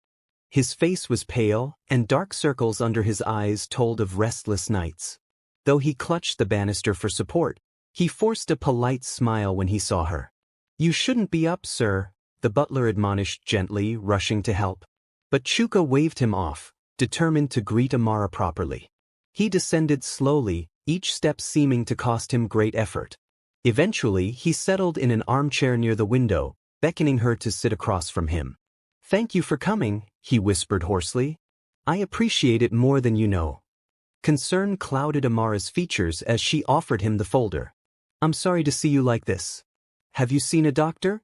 His face was pale, and dark circles under his eyes told of restless nights. Though he clutched the banister for support, he forced a polite smile when he saw her. "You shouldn't be up, sir," the butler admonished gently, rushing to help. But Chuka waved him off, determined to greet Amara properly. He descended slowly, each step seeming to cost him great effort. Eventually, he settled in an armchair near the window, beckoning her to sit across from him. "Thank you for coming," he whispered hoarsely. "I appreciate it more than you know." Concern clouded Amara's features as she offered him the folder. "I'm sorry to see you like this. Have you seen a doctor?"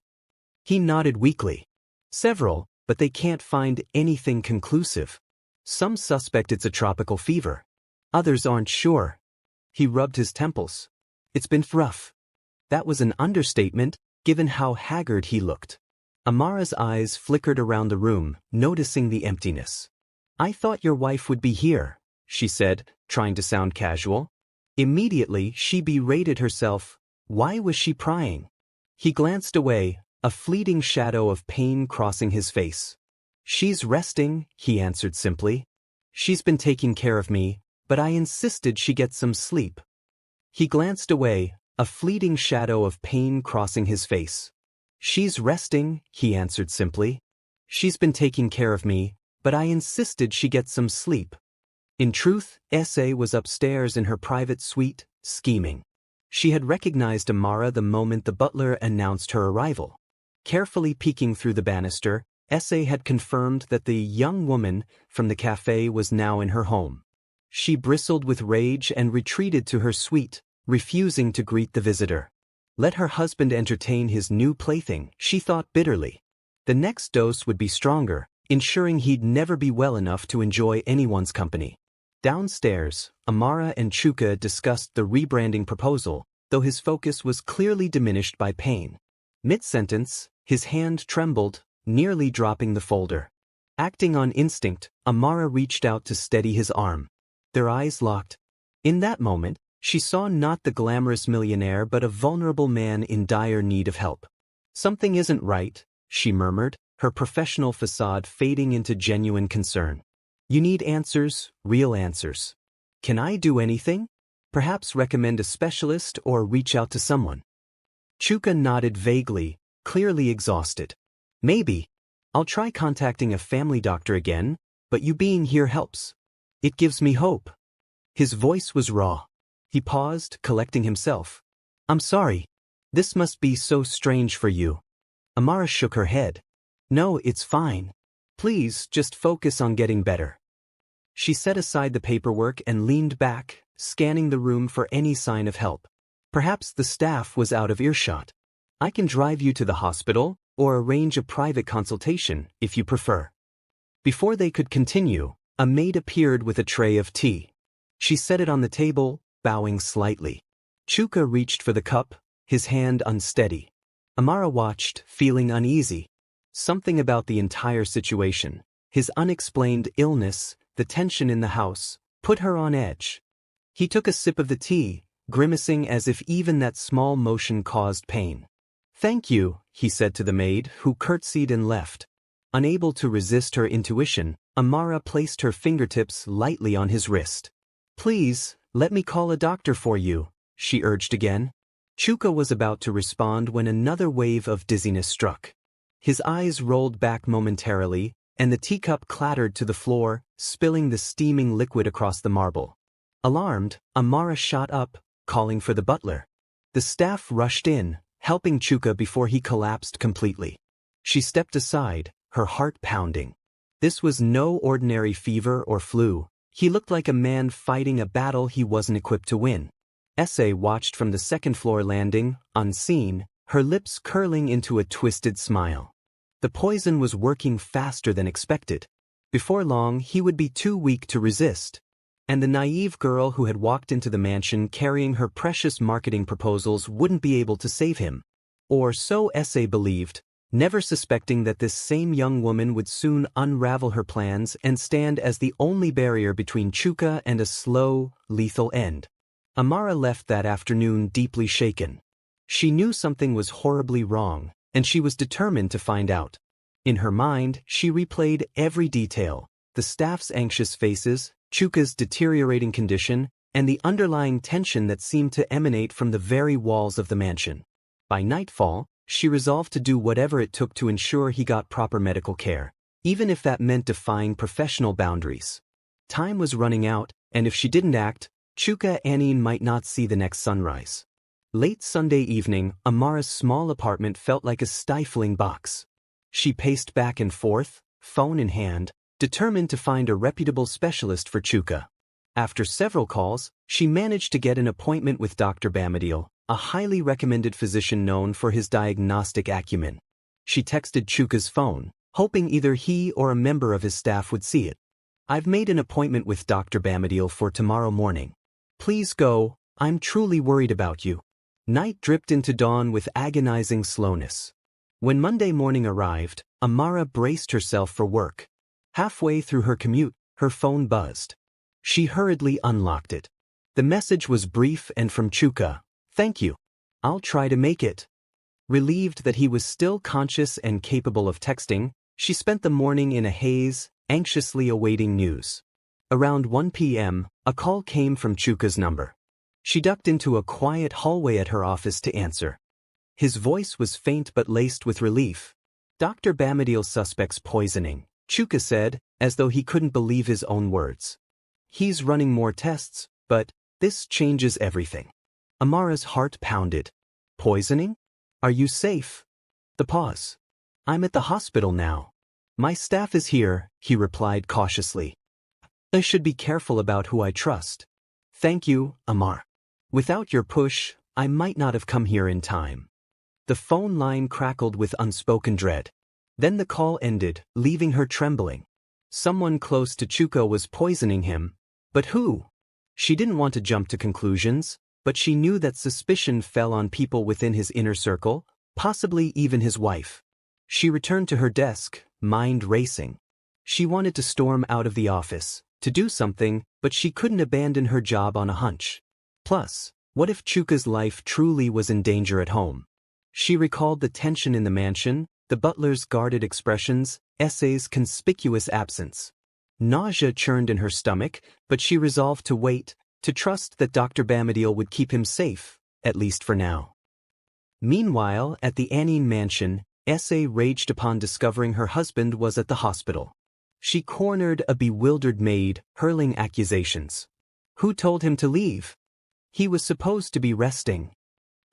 He nodded weakly. "Several, but they can't find anything conclusive. Some suspect it's a tropical fever. Others aren't sure." He rubbed his temples. "It's been rough." That was an understatement, given how haggard he looked. Amara's eyes flickered around the room, noticing the emptiness. "I thought your wife would be here," she said, trying to sound casual. Immediately, she berated herself. Why was she prying? He glanced away, a fleeting shadow of pain crossing his face. "She's resting," he answered simply. "She's been taking care of me, but I insisted she get some sleep." He glanced away, a fleeting shadow of pain crossing his face. "She's resting," he answered simply. "She's been taking care of me, but I insisted she get some sleep." In truth, S.A. was upstairs in her private suite, scheming. She had recognized Amara the moment the butler announced her arrival. Carefully peeking through the banister, S.A. had confirmed that the young woman from the cafe was now in her home. She bristled with rage and retreated to her suite, refusing to greet the visitor. Let her husband entertain his new plaything, she thought bitterly. The next dose would be stronger, ensuring he'd never be well enough to enjoy anyone's company. Downstairs, Amara and Chuka discussed the rebranding proposal, though his focus was clearly diminished by pain. Mid-sentence, his hand trembled, nearly dropping the folder. Acting on instinct, Amara reached out to steady his arm. Their eyes locked. In that moment, she saw not the glamorous millionaire but a vulnerable man in dire need of help. "Something isn't right," she murmured, her professional facade fading into genuine concern. "You need answers, real answers. Can I do anything? Perhaps recommend a specialist or reach out to someone." Chuka nodded vaguely, clearly exhausted. "Maybe. I'll try contacting a family doctor again, but you being here helps. It gives me hope." His voice was raw. He paused, collecting himself. "I'm sorry. This must be so strange for you." Amara shook her head. "No, it's fine. Please, just focus on getting better." She set aside the paperwork and leaned back, scanning the room for any sign of help. Perhaps the staff was out of earshot. "I can drive you to the hospital, or arrange a private consultation, if you prefer." Before they could continue, a maid appeared with a tray of tea. She set it on the table, bowing slightly. Chuka reached for the cup, his hand unsteady. Amara watched, feeling uneasy. Something about the entire situation, his unexplained illness, the tension in the house, put her on edge. He took a sip of the tea, grimacing as if even that small motion caused pain. "Thank you," he said to the maid, who curtsied and left. Unable to resist her intuition, Amara placed her fingertips lightly on his wrist. "Please, let me call a doctor for you," she urged again. Chuka was about to respond when another wave of dizziness struck. His eyes rolled back momentarily, and the teacup clattered to the floor, spilling the steaming liquid across the marble. Alarmed, Amara shot up, calling for the butler. The staff rushed in, helping Chuka before he collapsed completely. She stepped aside, her heart pounding. This was no ordinary fever or flu. He looked like a man fighting a battle he wasn't equipped to win. S.A. watched from the second-floor landing, unseen, her lips curling into a twisted smile. The poison was working faster than expected. Before long, he would be too weak to resist. And the naive girl who had walked into the mansion carrying her precious marketing proposals wouldn't be able to save him. Or so S.A. believed, never suspecting that this same young woman would soon unravel her plans and stand as the only barrier between Chuka and a slow, lethal end. Amara left that afternoon deeply shaken. She knew something was horribly wrong, and she was determined to find out. In her mind, she replayed every detail: the staff's anxious faces, Chuka's deteriorating condition, and the underlying tension that seemed to emanate from the very walls of the mansion. By nightfall, she resolved to do whatever it took to ensure he got proper medical care, even if that meant defying professional boundaries. Time was running out, and if she didn't act, Chuka Anene might not see the next sunrise. Late Sunday evening, Amara's small apartment felt like a stifling box. She paced back and forth, phone in hand, determined to find a reputable specialist for Chuka. After several calls, she managed to get an appointment with Dr. Bamidil, a highly recommended physician known for his diagnostic acumen. She texted Chuka's phone, hoping either he or a member of his staff would see it. "I've made an appointment with Dr. Bamidil for tomorrow morning. Please go, I'm truly worried about you." Night dripped into dawn with agonizing slowness. When Monday morning arrived, Amara braced herself for work. Halfway through her commute, her phone buzzed. She hurriedly unlocked it. The message was brief and from Chuka: "Thank you. I'll try to make it." Relieved that he was still conscious and capable of texting, she spent the morning in a haze, anxiously awaiting news. Around 1 p.m., a call came from Chuka's number. She ducked into a quiet hallway at her office to answer. His voice was faint but laced with relief. "Dr. Bamidil suspects poisoning," Chuka said, as though he couldn't believe his own words. "He's running more tests, but this changes everything." Amara's heart pounded. "Poisoning? Are you safe?" The pause. "I'm at the hospital now. My staff is here," he replied cautiously. "I should be careful about who I trust." "Thank you, Amara. Without your push, I might not have come here in time." The phone line crackled with unspoken dread. Then the call ended, leaving her trembling. Someone close to Chuka was poisoning him. But who? She didn't want to jump to conclusions, but she knew that suspicion fell on people within his inner circle, possibly even his wife. She returned to her desk, mind racing. She wanted to storm out of the office, to do something, but she couldn't abandon her job on a hunch. Plus, what if Chuka's life truly was in danger at home? She recalled the tension in the mansion, the butler's guarded expressions, Essay's conspicuous absence. Nausea churned in her stomach, but she resolved to wait, to trust that Dr. Bamidil would keep him safe, at least for now. Meanwhile, at the Anene mansion, Essay raged upon discovering her husband was at the hospital. She cornered a bewildered maid, hurling accusations. Who told him to leave? He was supposed to be resting.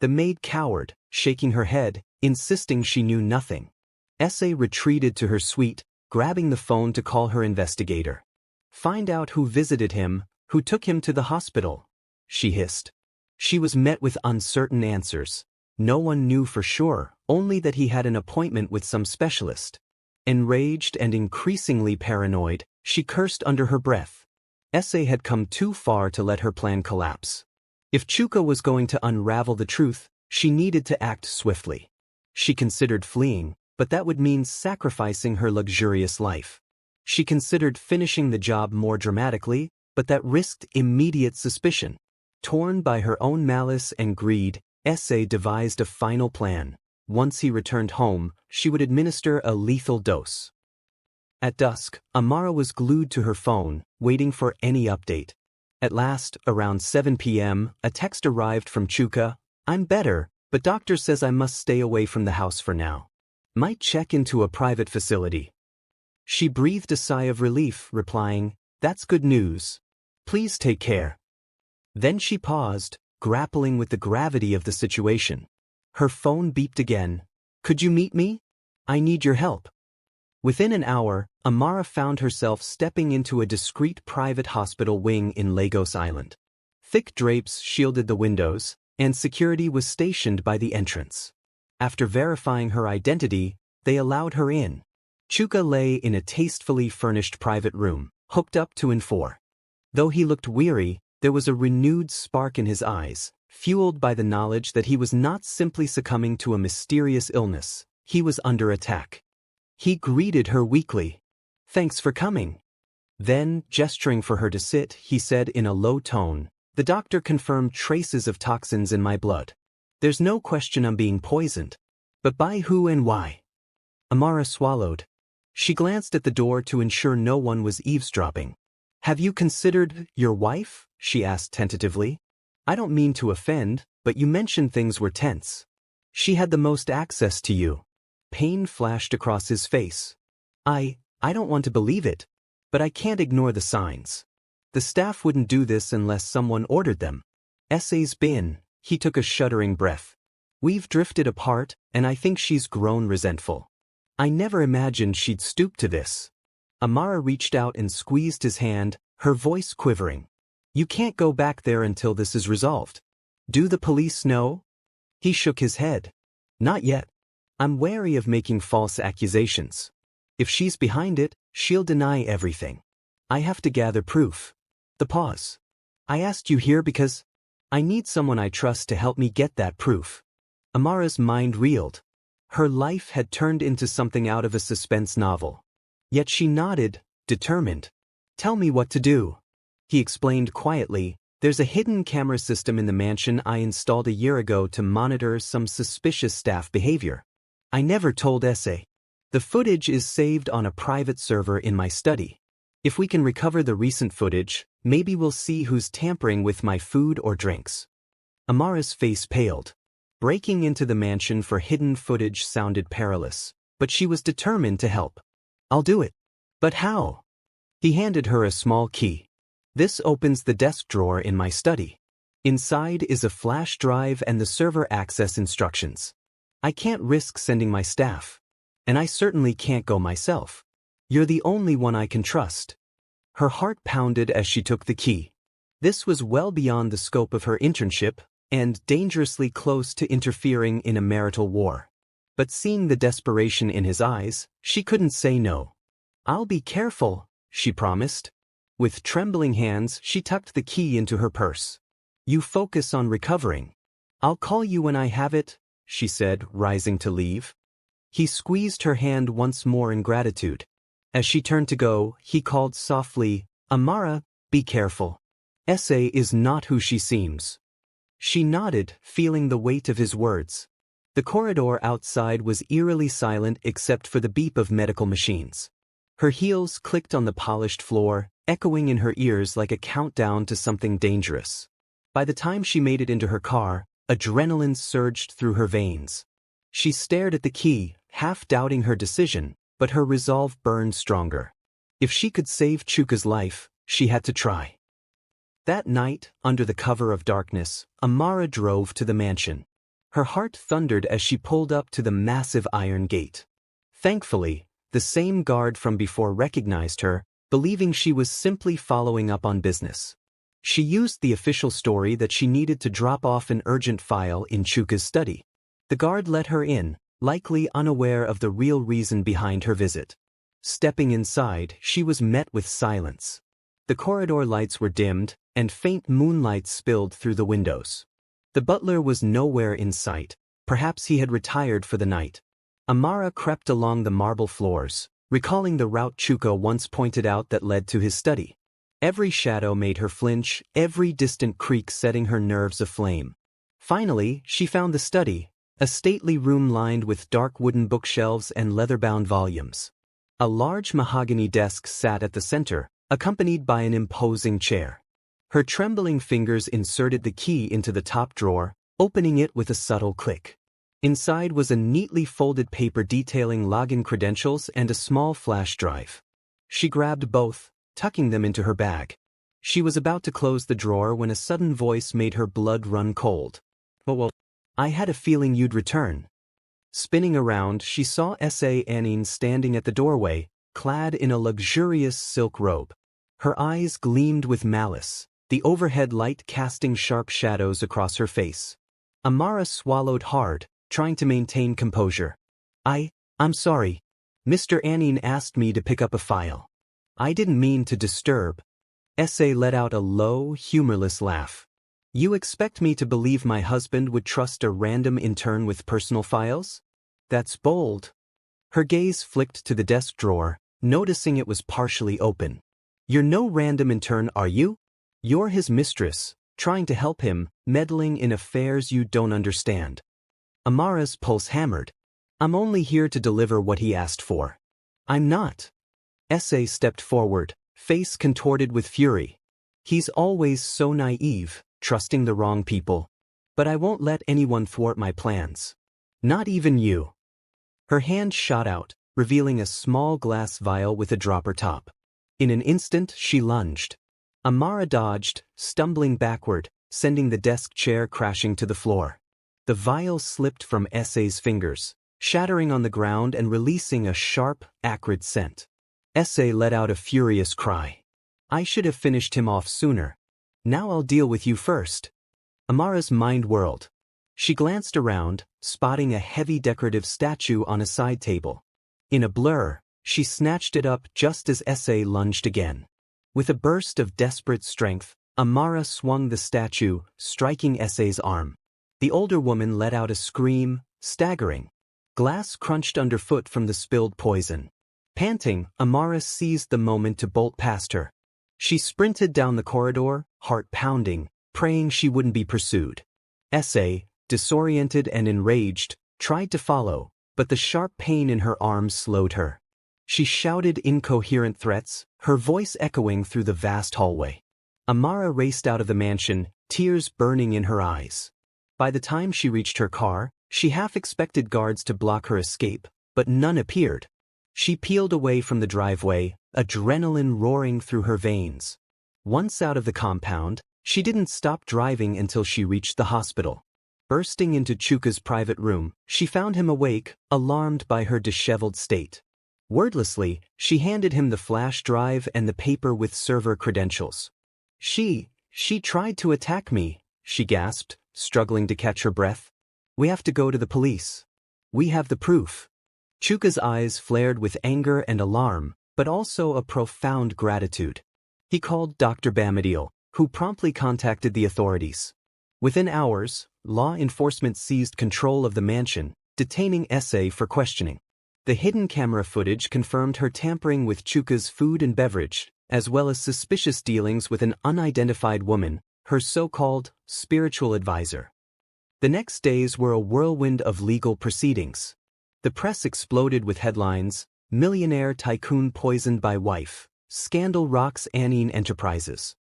The maid cowered, shaking her head, insisting she knew nothing. Essay retreated to her suite, grabbing the phone to call her investigator. "Find out who visited him, who took him to the hospital," she hissed. She was met with uncertain answers. No one knew for sure, only that he had an appointment with some specialist. Enraged and increasingly paranoid, she cursed under her breath. Essay had come too far to let her plan collapse. If Chuka was going to unravel the truth, she needed to act swiftly. She considered fleeing, but that would mean sacrificing her luxurious life. She considered finishing the job more dramatically, but that risked immediate suspicion. Torn by her own malice and greed, Essay devised a final plan. Once he returned home, she would administer a lethal dose. At dusk, Amara was glued to her phone, waiting for any update. At last, around 7 p.m., a text arrived from Chuka: "I'm better, but doctor says I must stay away from the house for now. Might check into a private facility." She breathed a sigh of relief, replying, "That's good news. Please take care." Then she paused, grappling with the gravity of the situation. Her phone beeped again. "Could you meet me? I need your help." Within an hour, Amara found herself stepping into a discreet private hospital wing in Lagos Island. Thick drapes shielded the windows, and security was stationed by the entrance. After verifying her identity, they allowed her in. Chuka lay in a tastefully furnished private room, hooked up to N4. Though he looked weary, there was a renewed spark in his eyes, fueled by the knowledge that he was not simply succumbing to a mysterious illness, He was under attack. He greeted her weakly. "Thanks for coming." Then, gesturing for her to sit, he said in a low tone, "The doctor confirmed traces of toxins in my blood. There's no question I'm being poisoned. But by who and why?" Amara swallowed. She glanced at the door to ensure no one was eavesdropping. "Have you considered your wife?" she asked tentatively. "I don't mean to offend, but you mentioned things were tense. She had the most access to you." Pain flashed across his face. I don't want to believe it. But I can't ignore the signs. The staff wouldn't do this unless someone ordered them. Essay's been, he took a shuddering breath. We've drifted apart, and I think she's grown resentful. I never imagined she'd stoop to this. Amara reached out and squeezed his hand, her voice quivering. "You can't go back there until this is resolved. Do the police know?" He shook his head. "Not yet. I'm wary of making false accusations. If she's behind it, she'll deny everything. I have to gather proof." The pause. "I asked you here because I need someone I trust to help me get that proof." Amara's mind reeled. Her life had turned into something out of a suspense novel. Yet she nodded, determined. "Tell me what to do." He explained quietly, "There's a hidden camera system in the mansion I installed a year ago to monitor some suspicious staff behavior. I never told Essay. The footage is saved on a private server in my study. If we can recover the recent footage, maybe we'll see who's tampering with my food or drinks." Amara's face paled. Breaking into the mansion for hidden footage sounded perilous, but she was determined to help. "I'll do it." "But how?" He handed her a small key. "This opens the desk drawer in my study. Inside is a flash drive and the server access instructions. I can't risk sending my staff. And I certainly can't go myself. You're the only one I can trust." Her heart pounded as she took the key. This was well beyond the scope of her internship, and dangerously close to interfering in a marital war. But seeing the desperation in his eyes, she couldn't say no. "I'll be careful," she promised. With trembling hands, she tucked the key into her purse. "You focus on recovering. I'll call you when I have it," she said, rising to leave. He squeezed her hand once more in gratitude. As she turned to go, he called softly, "Amara, be careful. Essay is not who she seems." She nodded, feeling the weight of his words. The corridor outside was eerily silent except for the beep of medical machines. Her heels clicked on the polished floor, echoing in her ears like a countdown to something dangerous. By the time she made it into her car, adrenaline surged through her veins. She stared at the key, half doubting her decision, but her resolve burned stronger. If she could save Chuka's life, she had to try. That night, under the cover of darkness, Amara drove to the mansion. Her heart thundered as she pulled up to the massive iron gate. Thankfully, the same guard from before recognized her, believing she was simply following up on business. She used the official story that she needed to drop off an urgent file in Chuka's study. The guard let her in, likely unaware of the real reason behind her visit. Stepping inside, she was met with silence. The corridor lights were dimmed, and faint moonlight spilled through the windows. The butler was nowhere in sight. Perhaps he had retired for the night. Amara crept along the marble floors, recalling the route Chuka once pointed out that led to his study. Every shadow made her flinch, every distant creak setting her nerves aflame. Finally, she found the study, a stately room lined with dark wooden bookshelves and leather-bound volumes. A large mahogany desk sat at the center, accompanied by an imposing chair. Her trembling fingers inserted the key into the top drawer, opening it with a subtle click. Inside was a neatly folded paper detailing login credentials and a small flash drive. She grabbed both, tucking them into her bag. She was about to close the drawer when a sudden voice made her blood run cold. "Well, I had a feeling you'd return." Spinning around, she saw Chuka Anene standing at the doorway, clad in a luxurious silk robe. Her eyes gleamed with malice, the overhead light casting sharp shadows across her face. Amara swallowed hard, trying to maintain composure. I'm sorry. Mr. Anene asked me to pick up a file. I didn't mean to disturb." Chuka let out a low, humorless laugh. "You expect me to believe my husband would trust a random intern with personal files? That's bold. Her gaze flicked to the desk drawer, noticing it was partially open. You're no random intern, are you? You're his mistress, trying to help him, meddling in affairs you don't understand. Amara's pulse hammered. I'm only here to deliver what he asked for. I'm not. S.A. stepped forward, face contorted with fury. He's always so naive, trusting the wrong people. But I won't let anyone thwart my plans. Not even you. Her hand shot out, revealing a small glass vial with a dropper top. In an instant, she lunged. Amara dodged, stumbling backward, sending the desk chair crashing to the floor. The vial slipped from S.A.'s fingers, shattering on the ground and releasing a sharp, acrid scent. S.A. let out a furious cry. I should have finished him off sooner. Now I'll deal with you first. Amara's mind whirled. She glanced around, spotting a heavy decorative statue on a side table. In a blur, she snatched it up just as S.A. lunged again. With a burst of desperate strength, Amara swung the statue, striking S.A.'s arm. The older woman let out a scream, staggering. Glass crunched underfoot from the spilled poison. Panting, Amara seized the moment to bolt past her. She sprinted down the corridor, heart pounding, praying she wouldn't be pursued. S.A., disoriented and enraged, tried to follow, but the sharp pain in her arms slowed her. She shouted incoherent threats, her voice echoing through the vast hallway. Amara raced out of the mansion, tears burning in her eyes. By the time she reached her car, she half expected guards to block her escape, but none appeared. She peeled away from the driveway, adrenaline roaring through her veins. Once out of the compound, she didn't stop driving until she reached the hospital. Bursting into Chuka's private room, she found him awake, alarmed by her disheveled state. Wordlessly, she handed him the flash drive and the paper with server credentials. She tried to attack me, she gasped, struggling to catch her breath. We have to go to the police. We have the proof. Chuka's eyes flared with anger and alarm, but also a profound gratitude. He called Dr. Bamadiel, who promptly contacted the authorities. Within hours, law enforcement seized control of the mansion, detaining S.A. for questioning. The hidden camera footage confirmed her tampering with Chuka's food and beverage, as well as suspicious dealings with an unidentified woman, her so-called spiritual advisor. The next days were a whirlwind of legal proceedings. The press exploded with headlines, Millionaire tycoon poisoned by wife, scandal rocks Anene Enterprises.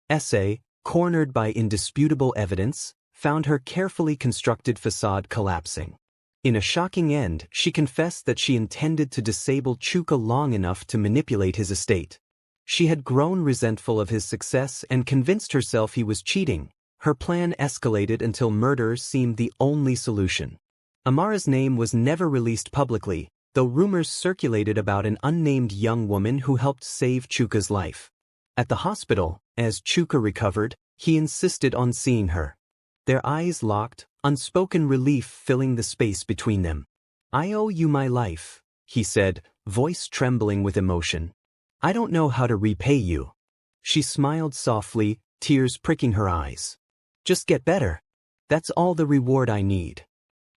S.A., cornered by indisputable evidence, found her carefully constructed facade collapsing. In a shocking end, she confessed that she intended to disable Chuka long enough to manipulate his estate. She had grown resentful of his success and convinced herself he was cheating. Her plan escalated until murder seemed the only solution. Amara's name was never released publicly, though rumors circulated about an unnamed young woman who helped save Chuka's life. At the hospital, as Chuka recovered, he insisted on seeing her. Their eyes locked, unspoken relief filling the space between them. I owe you my life, he said, voice trembling with emotion. I don't know how to repay you. She smiled softly, tears pricking her eyes. Just get better. That's all the reward I need.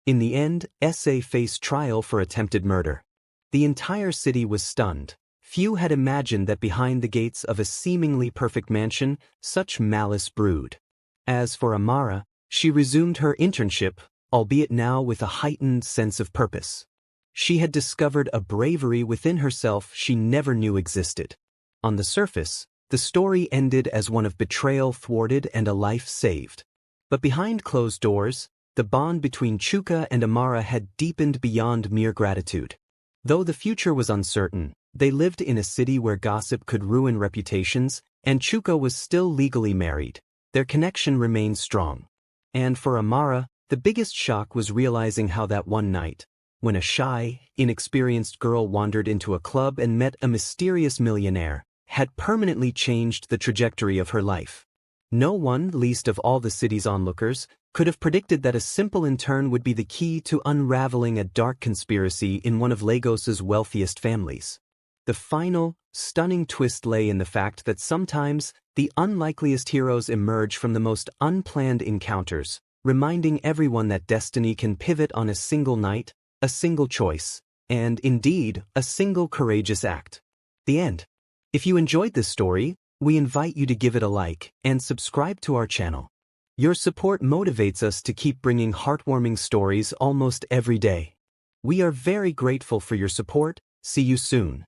In the end, S.A. faced trial for attempted murder. The entire city was stunned. Few had imagined that behind the gates of a seemingly perfect mansion, such malice brewed. As for Amara, she resumed her internship, albeit now with a heightened sense of purpose. She had discovered a bravery within herself she never knew existed. On the surface, the story ended as one of betrayal thwarted and a life saved. But behind closed doors, the bond between Chuka and Amara had deepened beyond mere gratitude. Though the future was uncertain, they lived in a city where gossip could ruin reputations, and Chuka was still legally married. Their connection remained strong. And for Amara, the biggest shock was realizing how that one night, when a shy, inexperienced girl wandered into a club and met a mysterious millionaire, had permanently changed the trajectory of her life. No one, least of all the city's onlookers, could have predicted that a simple intern would be the key to unraveling a dark conspiracy in one of Lagos's wealthiest families. The final, stunning twist lay in the fact that sometimes the unlikeliest heroes emerge from the most unplanned encounters, reminding everyone that destiny can pivot on a single night, a single choice, and indeed, a single courageous act. The end. If you enjoyed this story, we invite you to give it a like and subscribe to our channel. Your support motivates us to keep bringing heartwarming stories almost every day. We are very grateful for your support. See you soon.